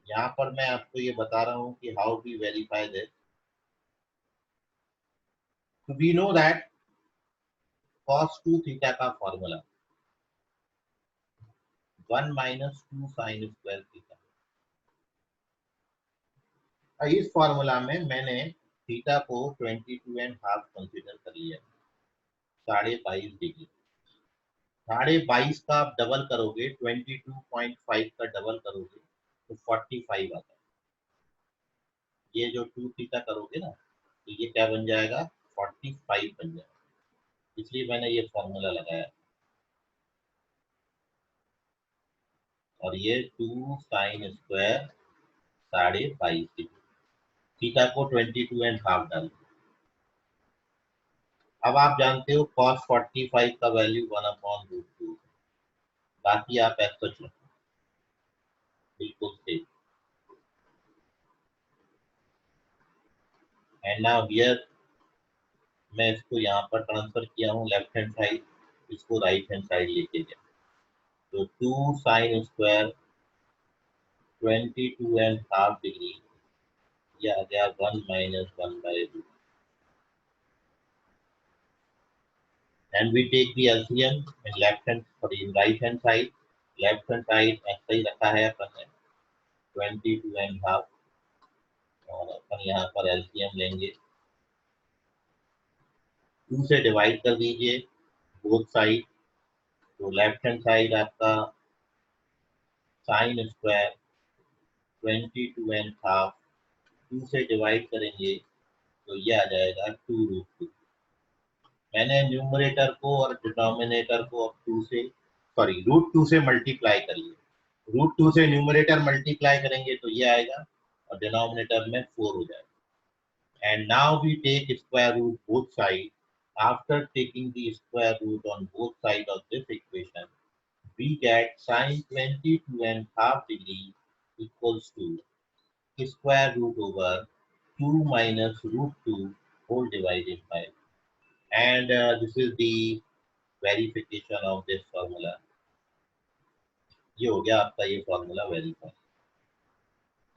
यहाँ पर मैं आपको ये बता रहा हूँ कि हाउ वी वेरीफाई दिस। तो we know that cos 2 theta का formula 1 minus 2 sine square theta. इस फॉर्मूला में मैंने थीटा को 22.5 कंसीडर कर लिया, 22.5 डिग्री। 22.5 का आप डबल करोगे, 22.5 का डबल करोगे तो 45 आता है। ये जो 2 थीटा करोगे ना तो ये क्या बन जाएगा, 45 बन जाएगा। इसलिए मैंने ये फॉर्मूला लगाया। और ये 2 साइन स्क्वायर 22.5 डिग्री, थीटा को 22.5 डाल। अब आप जानते हो cos 45 का वैल्यू 1/√2, बाकी आप ऐसा रखो, बिल्कुल सही। एंड नाउ हियर मैं इसको यहाँ पर ट्रांसफर किया हूँ लेफ्ट हैंड साइड, इसको राइट हैंड साइड लेके गया तो 2 साइन स्क्वायर 22.5 डिग्री, यह आ गया 1 - 1/√2। And we take the LCM in right hand side. Left hand side ऐसा ही रखा है अपन ने 22.5 और अपन यहाँ पर LCM लेंगे, 2 से डिवाइड कर दीजिए बोथ साइड। तो लेफ्ट हैंड साइड आपका साइन स्क्वायर 22.5 2 से डिवाइड करेंगे तो ये आ जाएगा 2√2। मैंने न्यूमरेटर को और डिनोमिनेटर को अब 2 से √2 से मल्टीप्लाई कर लिया। √2 से न्यूमरेटर मल्टीप्लाई करेंगे तो ये आएगा और डिनोमिनेटर में 4 हो जाएगा। And now we take square root both side. After taking the square root on both side of this equation we get sin 22.5 degree equals to square root over 2 minus √2 whole divided by, and this is the verification of this formula। ये हो गया आपका ये formula verify,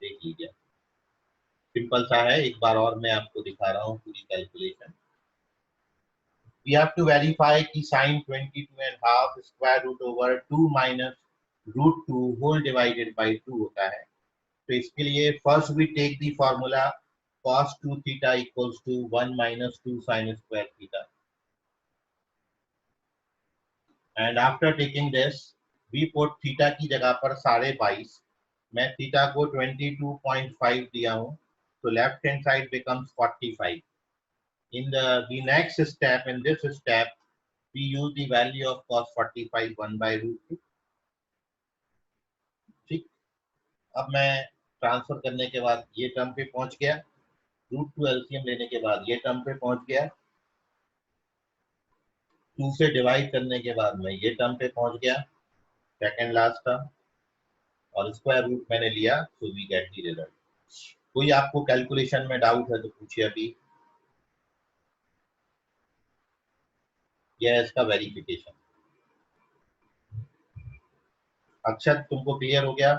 देख लीजिए simple सा है। एक बार और मैं आपको दिखा रहा हूँ पूरी calculation. We have to verify कि sin 22.5 square root over 2 minus √2 whole divided by 2 होता है। तो इसके लिए first we take the formula cos 2 theta equals to 1 - 2 sin square theta, and after taking this we put theta की जगह पर 22.5, मैं थीटा को 22.5 दिया हूँ तो left hand side becomes 45। In the next step, in this step, we use the value of cos 45 1/√2। ठीक, अब मैं ट्रांसफर करने के बाद ये टर्म पे पहुंच गया, √2 एलसीएम लेने के बाद ये टर्म पे पहुंच गया, 2 से डिवाइड करने के बाद मैं ये टर्म पे पहुंच गया, सेकेंड लास्ट टर्म, और स्क्वायर रूट मैंने लिया, so we get the result। कोई आपको कैलकुलेशन में डाउट है तो पूछिए अभी। यह है इसका वेरिफिकेशन। अक्षत तुमको क्लियर हो गया?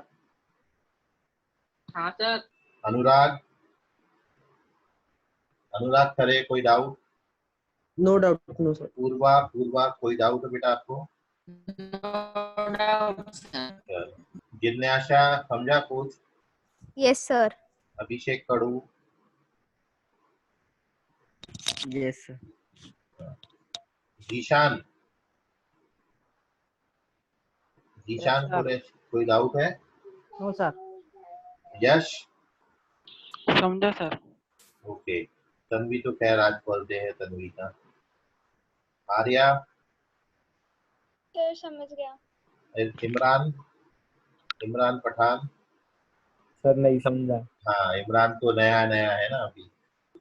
हाँ सर। अनुराग खरे कोई doubt? No doubt no sir. Purva कोई डाउट है बेटा आपको? जिज्ञासा समझा कुछ? Yes sir. Abhishek Kadu? Yes sir. Zeeshan कोई डाउट है? No sir. यश? समझा सर। ओके, तन्वी तो खैर आज बर्थडे है तन्वी का। आर्या? सर समझ गया। इमरान पठान? सर नहीं समझा। हाँ, इमरान तो नया है ना अभी,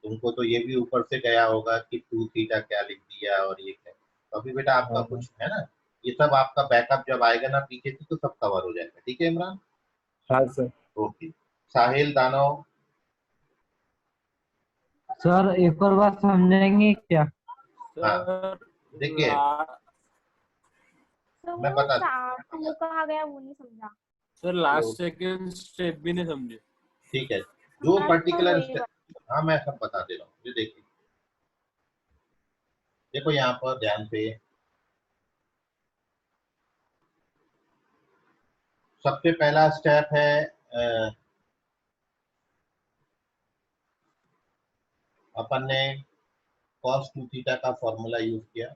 तुमको तो ये भी ऊपर से गया होगा कि 2 थीटा क्या लिख दिया और ये क्या। तो अभी बेटा आपका कुछ है ना, ये सब आपका बैकअप जब आएगा ना पीछे से तो सब कवर हो जाएगा। ठीक है इमरान? हाँ सर। ओके। साहिल दानव? सर एक और बात समझेंगे क्या? हाँ देखिए मैं बता वो कहा गया वो नहीं समझा सर। लास्ट सेकंड स्टेप भी नहीं समझे। ठीक है, जो पर्टिकुलर हाँ मैं सब बता दे रहा हूँ। ये देखिए, देखो यहाँ पर ध्यान से, सबसे पहला स्टेप है अपन ने cos 2 थीटा का फॉर्मूला यूज किया।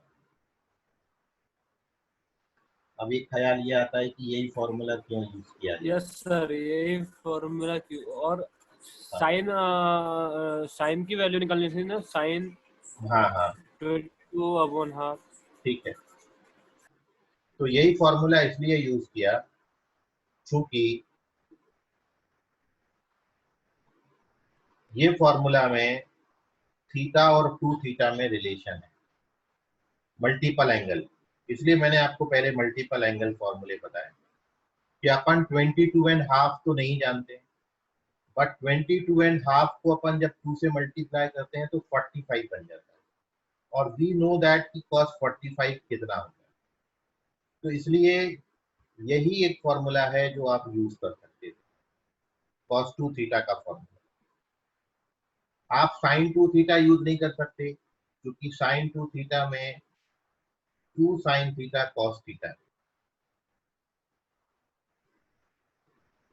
अब एक ख्याल ये आता है कि यही फॉर्मूला क्यों यूज किया जाए। यस सर, यही फॉर्मूला क्यों, और साइन की वैल्यू निकालनी थी ना, साइन हाँ हाँ 22/2। ठीक है, तो यही फॉर्मूला इसलिए यूज किया क्योंकि ये फॉर्मूला में थीटा और 2 थीटा में रिलेशन है, मल्टीपल एंगल। इसलिए मैंने आपको पहले मल्टीपल एंगल फॉर्मूले बताए कि अपन 22.5 तो नहीं जानते, बट 22.5 को अपन जब 2 से मल्टीप्लाई करते हैं तो 45 बन जाता है, और वी नो दैट कि cos 45 कितना होता है। तो इसलिए यही एक फॉर्मूला है जो आप यूज कर सकते थे, cos 2 थीटा का फॉर्मूला। आप sin 2 थीटा यूज नहीं कर सकते क्योंकि sin 2 थीटा में 2 sin थीटा cos थीटा है।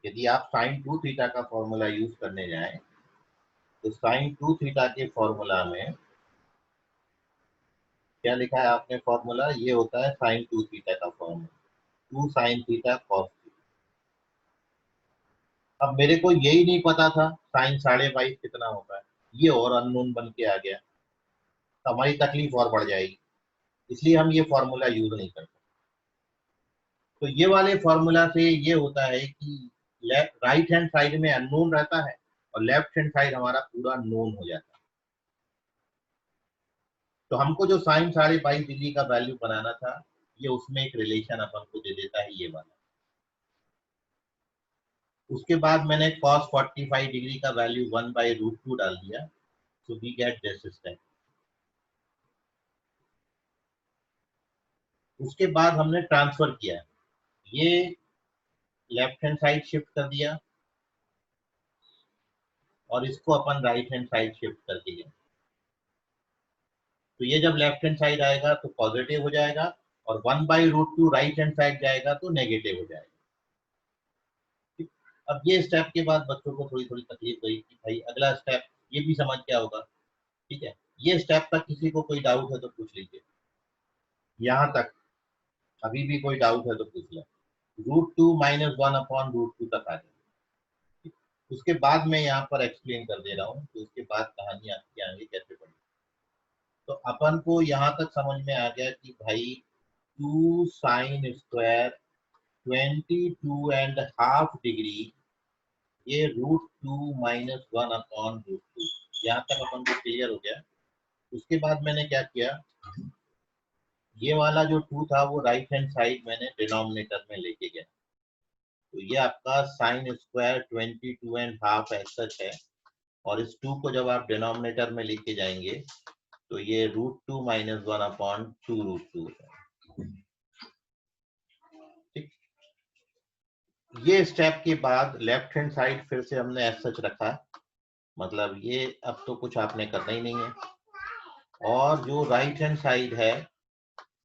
यदि आप sin 2 थीटा का फॉर्मूला यूज करने जाएं तो sin 2 थीटा के फॉर्मूला में क्या लिखा है आपने फॉर्मूला, ये होता है sin 2 थीटा का formula 2 sin theta cos theta. अब मेरे को यही नहीं पता था sin 22.5 कितना होता है, ये और अननोन बन के आ गया, तो हमारी तकलीफ और बढ़ जाएगी, इसलिए हम ये फॉर्मूला यूज नहीं करते। तो ये वाले फॉर्मूला से ये होता है कि राइट हैंड साइड में अननोन रहता है और लेफ्ट हैंड साइड हमारा पूरा नोन हो जाता है। तो हमको जो साइन 22.5 डिग्री का वैल्यू बनाना था, ये उसमें एक रिलेशन अपन को दे देता है, ये वाला। उसके बाद मैंने cos 45 डिग्री का वैल्यू 1/√2 डाल दिया, तो वी गेट दिस स्टेप। उसके बाद हमने ट्रांसफर किया, ये लेफ्ट हैंड साइड शिफ्ट कर दिया और इसको अपन राइट हैंड साइड शिफ्ट कर दिया। तो ये जब लेफ्ट हैंड साइड आएगा तो पॉजिटिव हो जाएगा और 1/√2 राइट हैंड साइड जाएगा तो नेगेटिव हो जाएगा। अब ये स्टेप के बाद बच्चों को थोड़ी थोड़ी तकलीफ गई कि भाई अगला स्टेप ये भी समझ क्या होगा। ठीक है, ये स्टेप तक किसी को कोई डाउट है तो पूछ लीजिए, यहाँ तक अभी भी कोई डाउट है तो पूछ ले। √2 - 1/√2 तक आ जाए। उसके बाद मैं यहाँ पर एक्सप्लेन कर दे रहा हूँ, तो उसके बाद कहानी आपके आगे कैसे पढ़ी। तो अपन को यहाँ तक समझ में आ गया कि भाई 2 sin स्क्वायर 22.5 डिग्री, ये √2 - 1/√2, यहाँ तक अपन को क्लियर हो गया। उसके बाद मैंने क्या किया, ये वाला जो 2 था वो राइट हैंड साइड मैंने डिनोमिनेटर में लेके गया। तो ये आपका sin स्क्वायर 22.5 सच है, और इस 2 को जब आप डिनोमिनेटर में लेके जाएंगे तो ये √2 - 1/√2 है। ठीक, ये स्टेप के बाद लेफ्ट हैंड साइड फिर से हमने एज सच रखा, मतलब ये अब तो कुछ आपने करना ही नहीं है। और जो राइट हैंड साइड है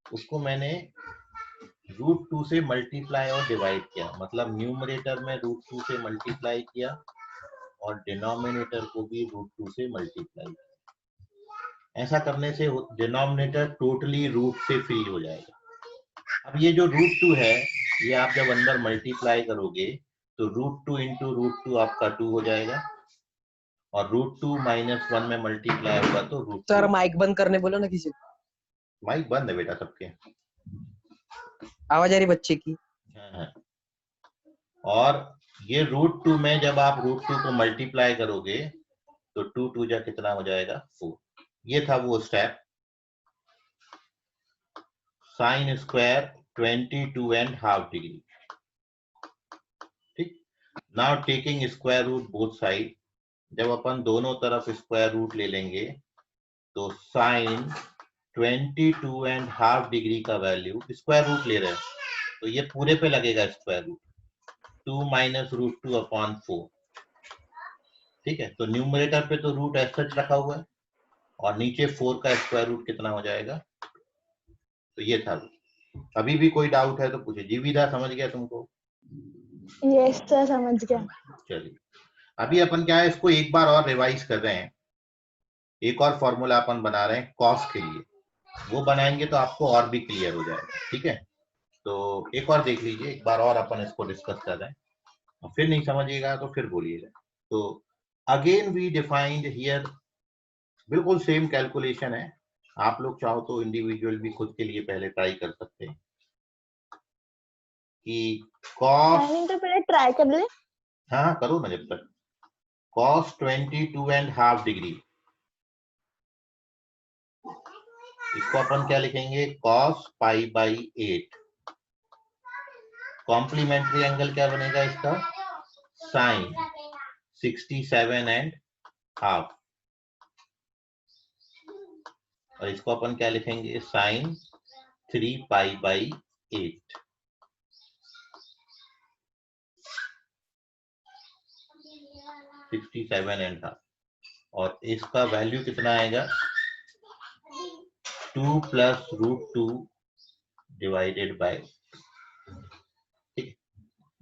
उसको मैंने √2 से मल्टीप्लाई और डिवाइड किया, मतलब न्यूमरेटर में √2 से मल्टीप्लाई किया और डिनोमिनेटर को भी √2 से मल्टीप्लाई किया। ऐसा करने से डिनोमिनेटर टोटली रूट से फ्री हो जाएगा। अब ये जो √2 है, ये आप जब अंदर मल्टीप्लाई करोगे तो √2 × √2 आपका 2 हो जाएगा, और √2 - 1 में मल्टीप्लाई होगा तो √2। सर माइक बंद करने बोलो ना किसी को। माइक बंद है बेटा सबके, आवाज आ रही बच्चे की। हाँ। और ये √2 में जब आप √2 को मल्टीप्लाई करोगे तो 2 2 जा कितना हो जाएगा 4। ये था वो स्टेप, साइन स्क्वायर 22.5 डिग्री। ठीक, now taking square root both side, जब अपन दोनों तरफ स्क्वायर रूट ले लेंगे तो साइन 22.5 डिग्री का वैल्यू स्क्वायर रूट ले रहे हैं तो ये पूरे पे लगेगा स्क्वायर रूट, 2 - √2/4। ठीक है, तो न्यूमरेटर पे तो रूट एज सच रखा हुआ है और नीचे 4 का स्क्वायर रूट कितना हो जाएगा। तो ये था। अभी भी कोई डाउट है तो पूछे। जीविदा समझ गया तुमको? यस सर, समझ गया। चलिए, अभी अपन क्या है, इसको एक बार और रिवाइज कर रहे हैं एक और फॉर्मूला अपन बना रहे हैं कॉस के लिए, वो बनाएंगे तो आपको और भी क्लियर हो जाएगा। ठीक है, तो एक और देख लीजिए, एक बार और अपन इसको डिस्कस कर रहे हैं, फिर नहीं समझिएगा तो फिर बोलिएगा। तो अगेन वी डिफाइंड हियर, बिल्कुल सेम कैलकुलेशन है, आप लोग चाहो तो इंडिविजुअल भी खुद के लिए पहले ट्राई कर सकते हैं कि कॉस, तो पहले ट्राई कर ले। हाँ करो ना जब तक। कॉस 22.5 डिग्री, इसको अपन क्या लिखेंगे, cos pi by 8। Complementary angle क्या बनेगा इसका, साइन 67.5, और इसको अपन क्या लिखेंगे, साइन 3 पाई बाई 8। और इसका वैल्यू कितना आएगा, 2 प्लस √2 डिवाइडेड बाय,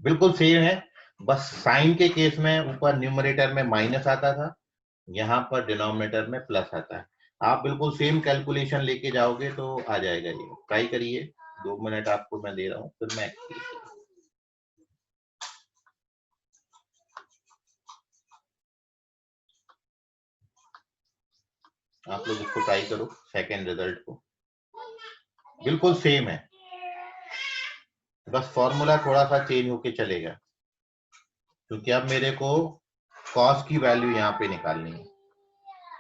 बिल्कुल सेम है, बस साइन के केस में ऊपर न्यूमरेटर में माइनस आता था, यहाँ पर डिनोमिनेटर में प्लस आता है। आप बिल्कुल सेम कैलकुलेशन लेके जाओगे तो आ जाएगा। ये ट्राई करिए, 2 मिनट आपको मैं दे रहा हूँ, फिर मैं आप लोग इसको ट्राई करो, सेकेंड रिजल्ट को बिल्कुल सेम है, बस फॉर्मूला थोड़ा सा चेंज होके चलेगा, क्योंकि अब मेरे को कॉस की वैल्यू यहाँ पे निकालनी है।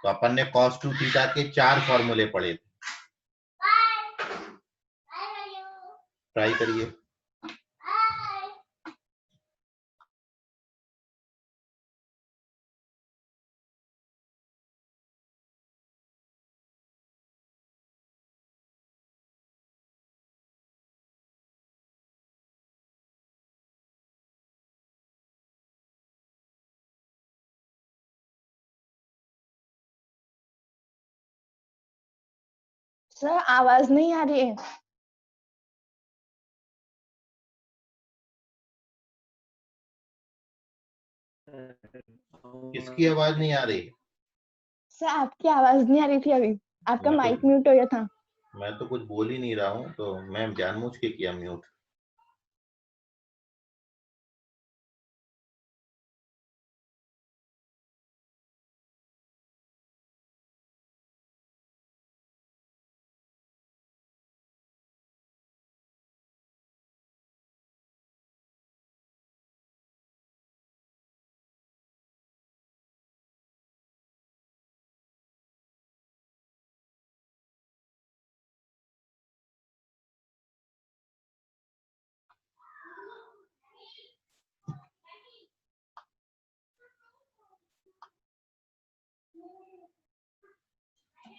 तो अपन ने cos 2 थीटा के 4 फॉर्मूले पढ़े थे, ट्राई करिए। सर आवाज नहीं आ रही है। किसकी आवाज नहीं आ रही? सर आपकी आवाज नहीं आ रही थी अभी, आपका माइक म्यूट हो गया था। मैं तो कुछ बोल ही नहीं रहा हूँ, तो मैं जानबूझ के किया म्यूट।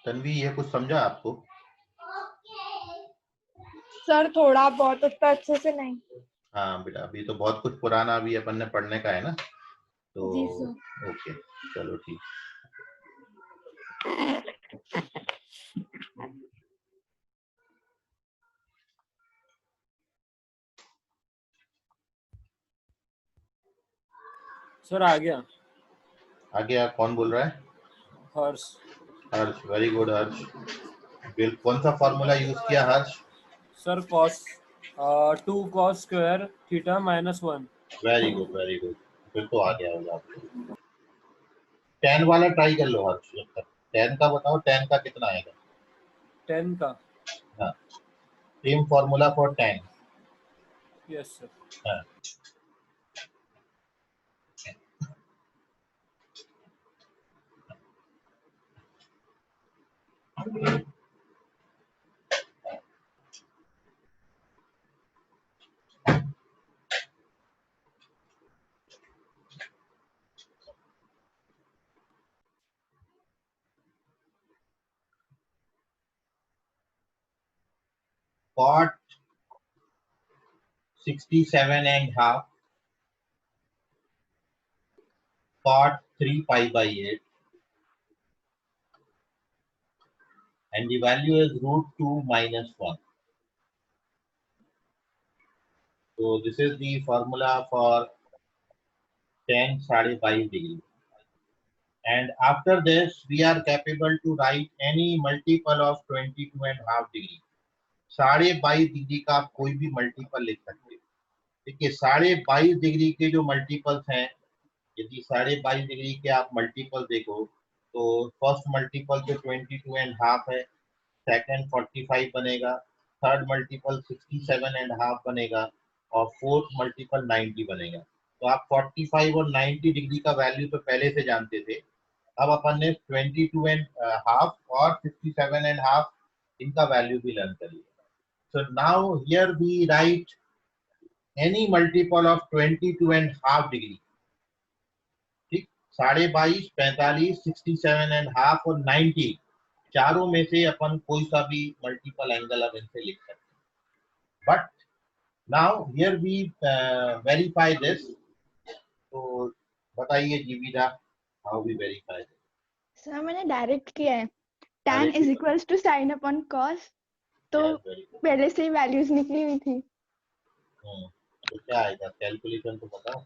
तन्वी, ये कुछ समझा आपको? सर थोड़ा बहुत, उतना अच्छे से नहीं। हाँ बेटा, अभी तो बहुत कुछ पुराना अभी अपन ने पढ़ने का है ना, तो जी सर। ओके, चलो ठीक। सर आ गया। आगे कौन बोल रहा है? हर्ष। Harsh, very good Harsh. बिल कौन सा फॉर्मूला यूज किया Harsh? Sir cos 2 cos square theta -1। Very good very good, फिर तो आ गया होगा आपको। tan वाला ट्राई कर लो हर्ष, जब तक tan का बताओ, tan का कितना आएगा? 10 का। हाँ, same formula for tan। Yes sir. हाँ, cot 67.5, cot 3 pi by 8, and the value is √2 - 1. So this is the formula for tan 5.5 degree. And after this, we are capable to write any multiple of 22.5 degree. 22.5 degree का आप कोई भी multiple लिख सकते हो। देखिए 22.5 degree के जो मल्टीपल्स हैं, यदि 22.5 डिग्री के आप मल्टीपल देखो तो फर्स्ट मल्टीपल तो 22.5 है, सेकंड 45 बनेगा, थर्ड मल्टीपल 67.5 बनेगा और फोर्थ मल्टीपल 90 बनेगा। तो आप 45 और 90 डिग्री का वैल्यू तो पहले से जानते थे। अब अपन ने 22.5 और 67.5 इनका वैल्यू भी लर्न कर लिया। So now here we write any multiple of 22.5 degree. ठीक, 22.5, 45, 67.5 और 90, चारों में से अपन कोई सा भी मल्टीपल एंगल अब इनसे लिख सकते हैं। But now here we verify this. तो बताइए Jivida, how we verify this? Sir मैंने डायरेक्ट किया है, tan is equals to sine upon cos, तो पहले से ही वैल्यूज निकली हुई थी। तो क्या आएगा कैलकुलेशन तो बताओ।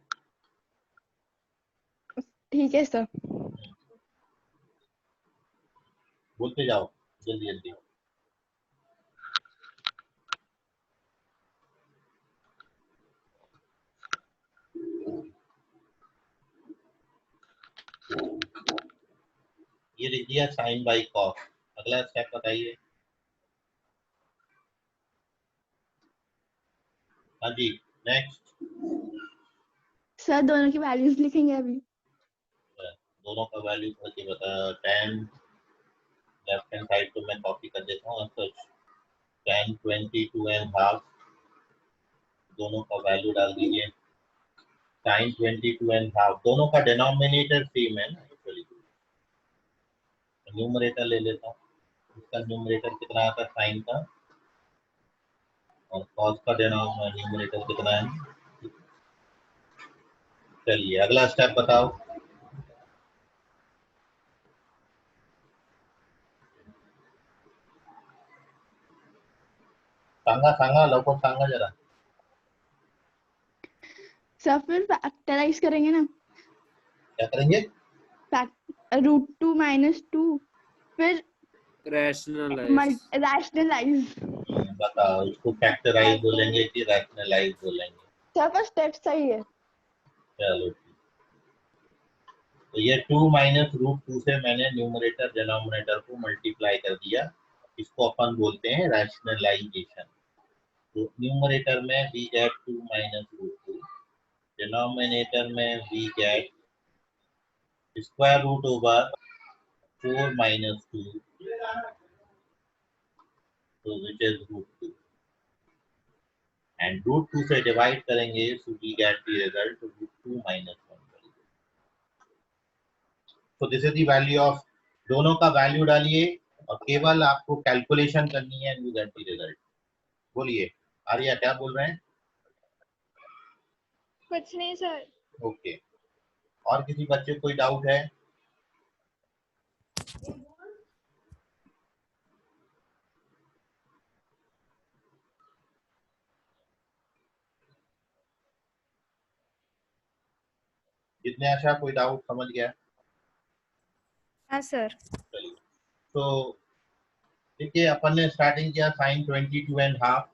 ठीक है सर। बोलते जाओ जल्दी जल्दी। ये लिख दिया साइन बाई कॉस। अगला स्टेप बताइए। हाँ जी, नेक्स्ट। सर दोनों की वैल्यूज लिखेंगे अभी। दोनों का वैल्यू करके बता। 10 लेफ्ट हैंड साइड को मैं कॉपी कर देता हूँ। तो 10 22.5 दोनों का वैल्यू डाल दीजिए। साइन 22.5 दोनों का डिनोमिनेटर सेम है ना एक्चुअली। न्यूमरेटर ले लेता हूँ। इसका न्यूमरेटर कितना आता है साइन का, और कॉस का न्यूमरेटर कितना है। चलिए अगला स्टेप बताओ। सांगा लवकर सांगा जरा। सर फिर फैक्टराइज करेंगे ना, क्या करेंगे? √2 - 2, फिर रैशनलाइज। बताओ इसको फैक्टराइज बोलेंगे कि रैशनलाइज बोलेंगे? सर का स्टेप सही है। चलो तो ये 2 - √2 से मैंने न्यूमरेटर डिनोमिनेटर को मल्टीप्लाई कर दिया। इसको अपन बोलते हैं रैशनलाइजेशन। तो न्यूमरेटर में वी गेट 2 - √2, डिनोमिनेटर में we get square root over 4 - 2, तो विच इज √2, एंड √2 से डिवाइड करेंगे so we get the result √2 - 1। तो this is the value of, दोनों का वैल्यू डालिए और केवल आपको कैलकुलेशन करनी है, यू गेट द रिजल्ट। बोलिए आर्या क्या बोल रहे हैं? कुछ नहीं सर। ओके, और किसी बच्चे को कोई डाउट है? जितने आशा कोई डाउट समझ गया? हाँ सर। चलिए तो देखिए अपन ने स्टार्टिंग किया साइन 22.5,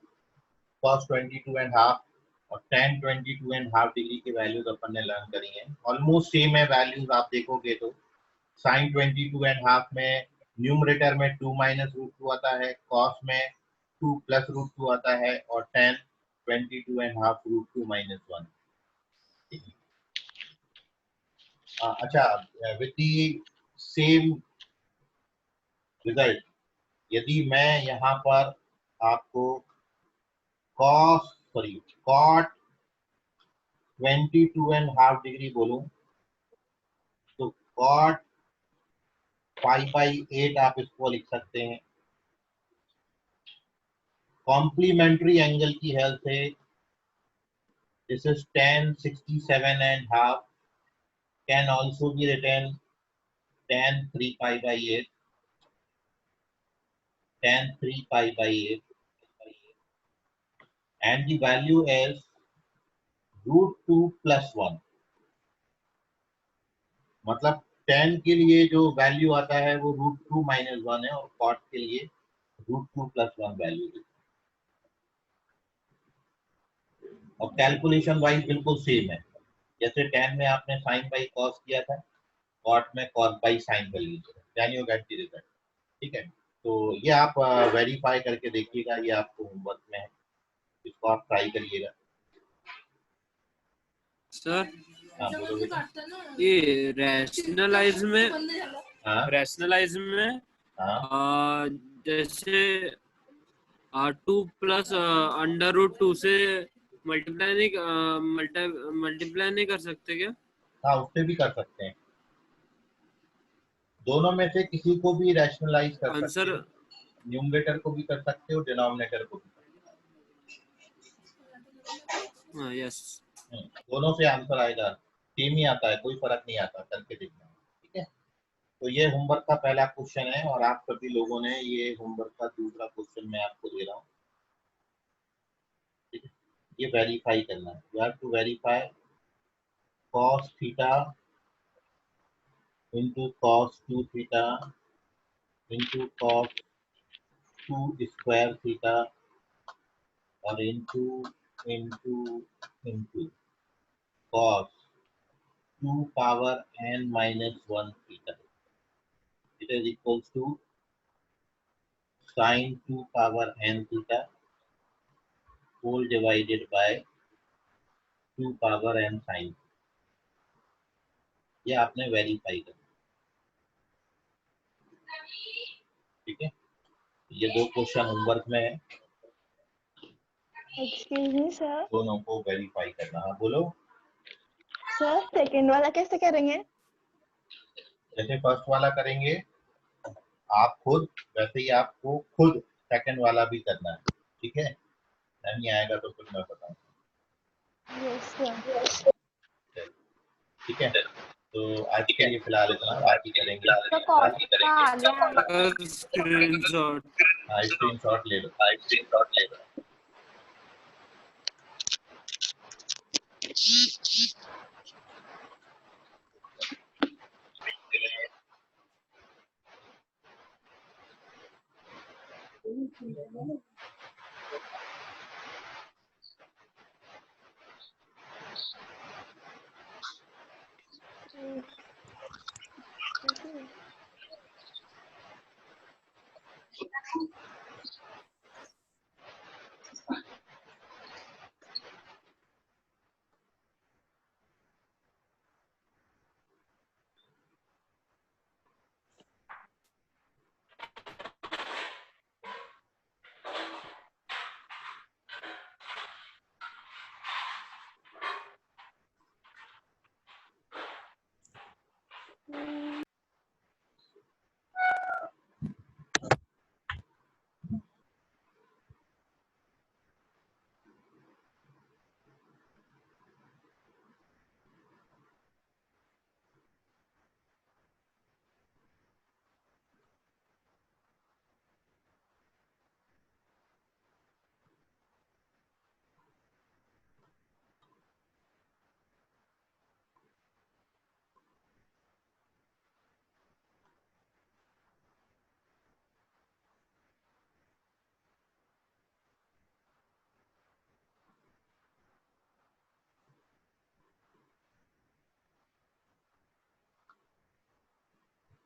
कॉस 22.5 और tan 22.5 डिग्री की वैल्यूज अपन ने लर्न करी है। ऑलमोस्ट सेम है वैल्यूज, आप देखोगे तो साइन 22.5 में न्यूमरेटर में 2 - √2 आता है, कॉस में 2 + √2 आता है और tan 22.5 √2 - 1। अच्छा, विद द सेम रिजल्ट यदि मैं यहाँ पर आपको cot 22.5 डिग्री बोलूं तो cot 5/8 आप इसको लिख सकते हैं। कॉम्प्लीमेंट्री एंगल की हेल्प से this is tan 67.5 can also be written tan 3π/8, tan 3π/8, and the value is √2 + 1। मतलब tan के लिए जो वैल्यू आता है वो √2 - 1 है और cot के लिए √2 + 1 वैल्यू। और कैलकुलेशन वाइज बिल्कुल सेम है, जैसे tan में आपने sin बाई cos किया था, cot में cos बाई sin कर लीजिए, then you get the result. ठीक है, तो ये आप वेरीफाई करके देखिएगा, ये आपको होमवर्क में है, इसको आप ट्राई करिएगा। सर हाँ बोलो बेटा। ये रैशनलाइज में हाँ हाँ जैसे 2 प्लस √2 से मल्टीप्लाई नहीं कर सकते क्या? हाँ, उससे भी कर सकते हैं, दोनों में से किसी को भी रैशनलाइज कर सकते आंसर हो, न्यूमरेटर को भी कर सकते हो, डिनोमिनेटर को भी कर यस। सकते हो। दोनों से आंसर आएगा, सेम ही आता है, कोई फर्क नहीं आता, करके देखना। ठीक है, तो ये होमवर्क का पहला क्वेश्चन है और आप सभी लोगों ने ये होमवर्क का दूसरा क्वेश्चन मैं आपको दे रहा हूँ। ठीक है, ये वेरीफाई करना है, you have to verify cos theta into cos 2 theta into cos 2 square theta और into cos 2 power n minus 1 theta. It is equals to sin 2 power n theta whole divided by 2 power n sin. ये आपने verify करना। ठीक है, ये दो question homework में है, एक्सक्यूज मी सर। दोनों को वेरीफाई करना। हाँ बोलो। सर सेकंड वाला कैसे करेंगे? जैसे फर्स्ट वाला करेंगे आप खुद, वैसे ही आपको खुद सेकंड वाला भी करना है। ठीक है, नहीं आएगा तो फिर मैं बताऊंगा। Yes sir. ठीक है, तो आज के लिए फिलहाल इतना, बाकी करेंगे। तो कॉल का आ गया। स्क्रीनशॉट हाँ, स्क्रीनशॉट ले लो।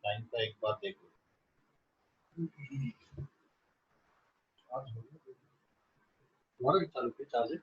टाइम का एक बार देखो। चालू चार्ज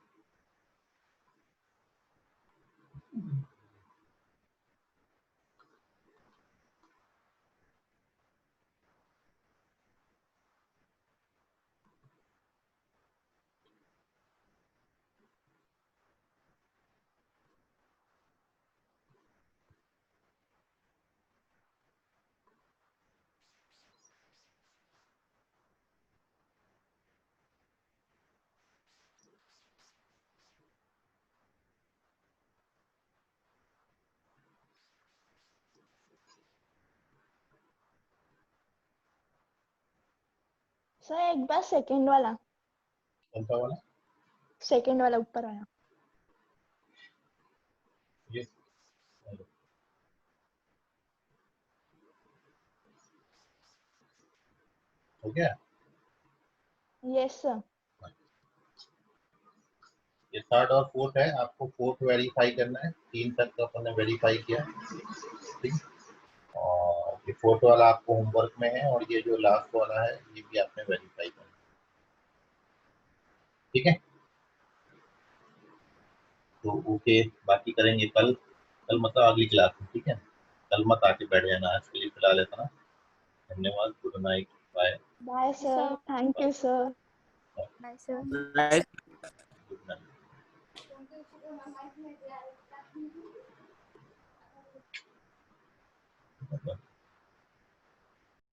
सर एक बार सेकंड वाला, कौन सा वाला? सेकंड वाला ऊपर आया। ये हो गया? Yes, sir. ये थर्ड और फोर्थ है, आपको फोर्थ वेरीफाई करना है। 3 तक तो अपन ने वेरीफाई किया, ठीक। और ये फोर्थ वाला आपको होमवर्क में है, और ये जो लास्ट वाला है ये भी आपने वेरीफाई करना है, ठीक है। तो ओके, बाकी करेंगे कल। कल मतलब अगली क्लास में, ठीक है। कल मत आके बैठ जाना, आज के लिए फिलहाल इतना। धन्यवाद, good night, bye. Bye, sir. Thank you, sir. Bye, sir. Good night.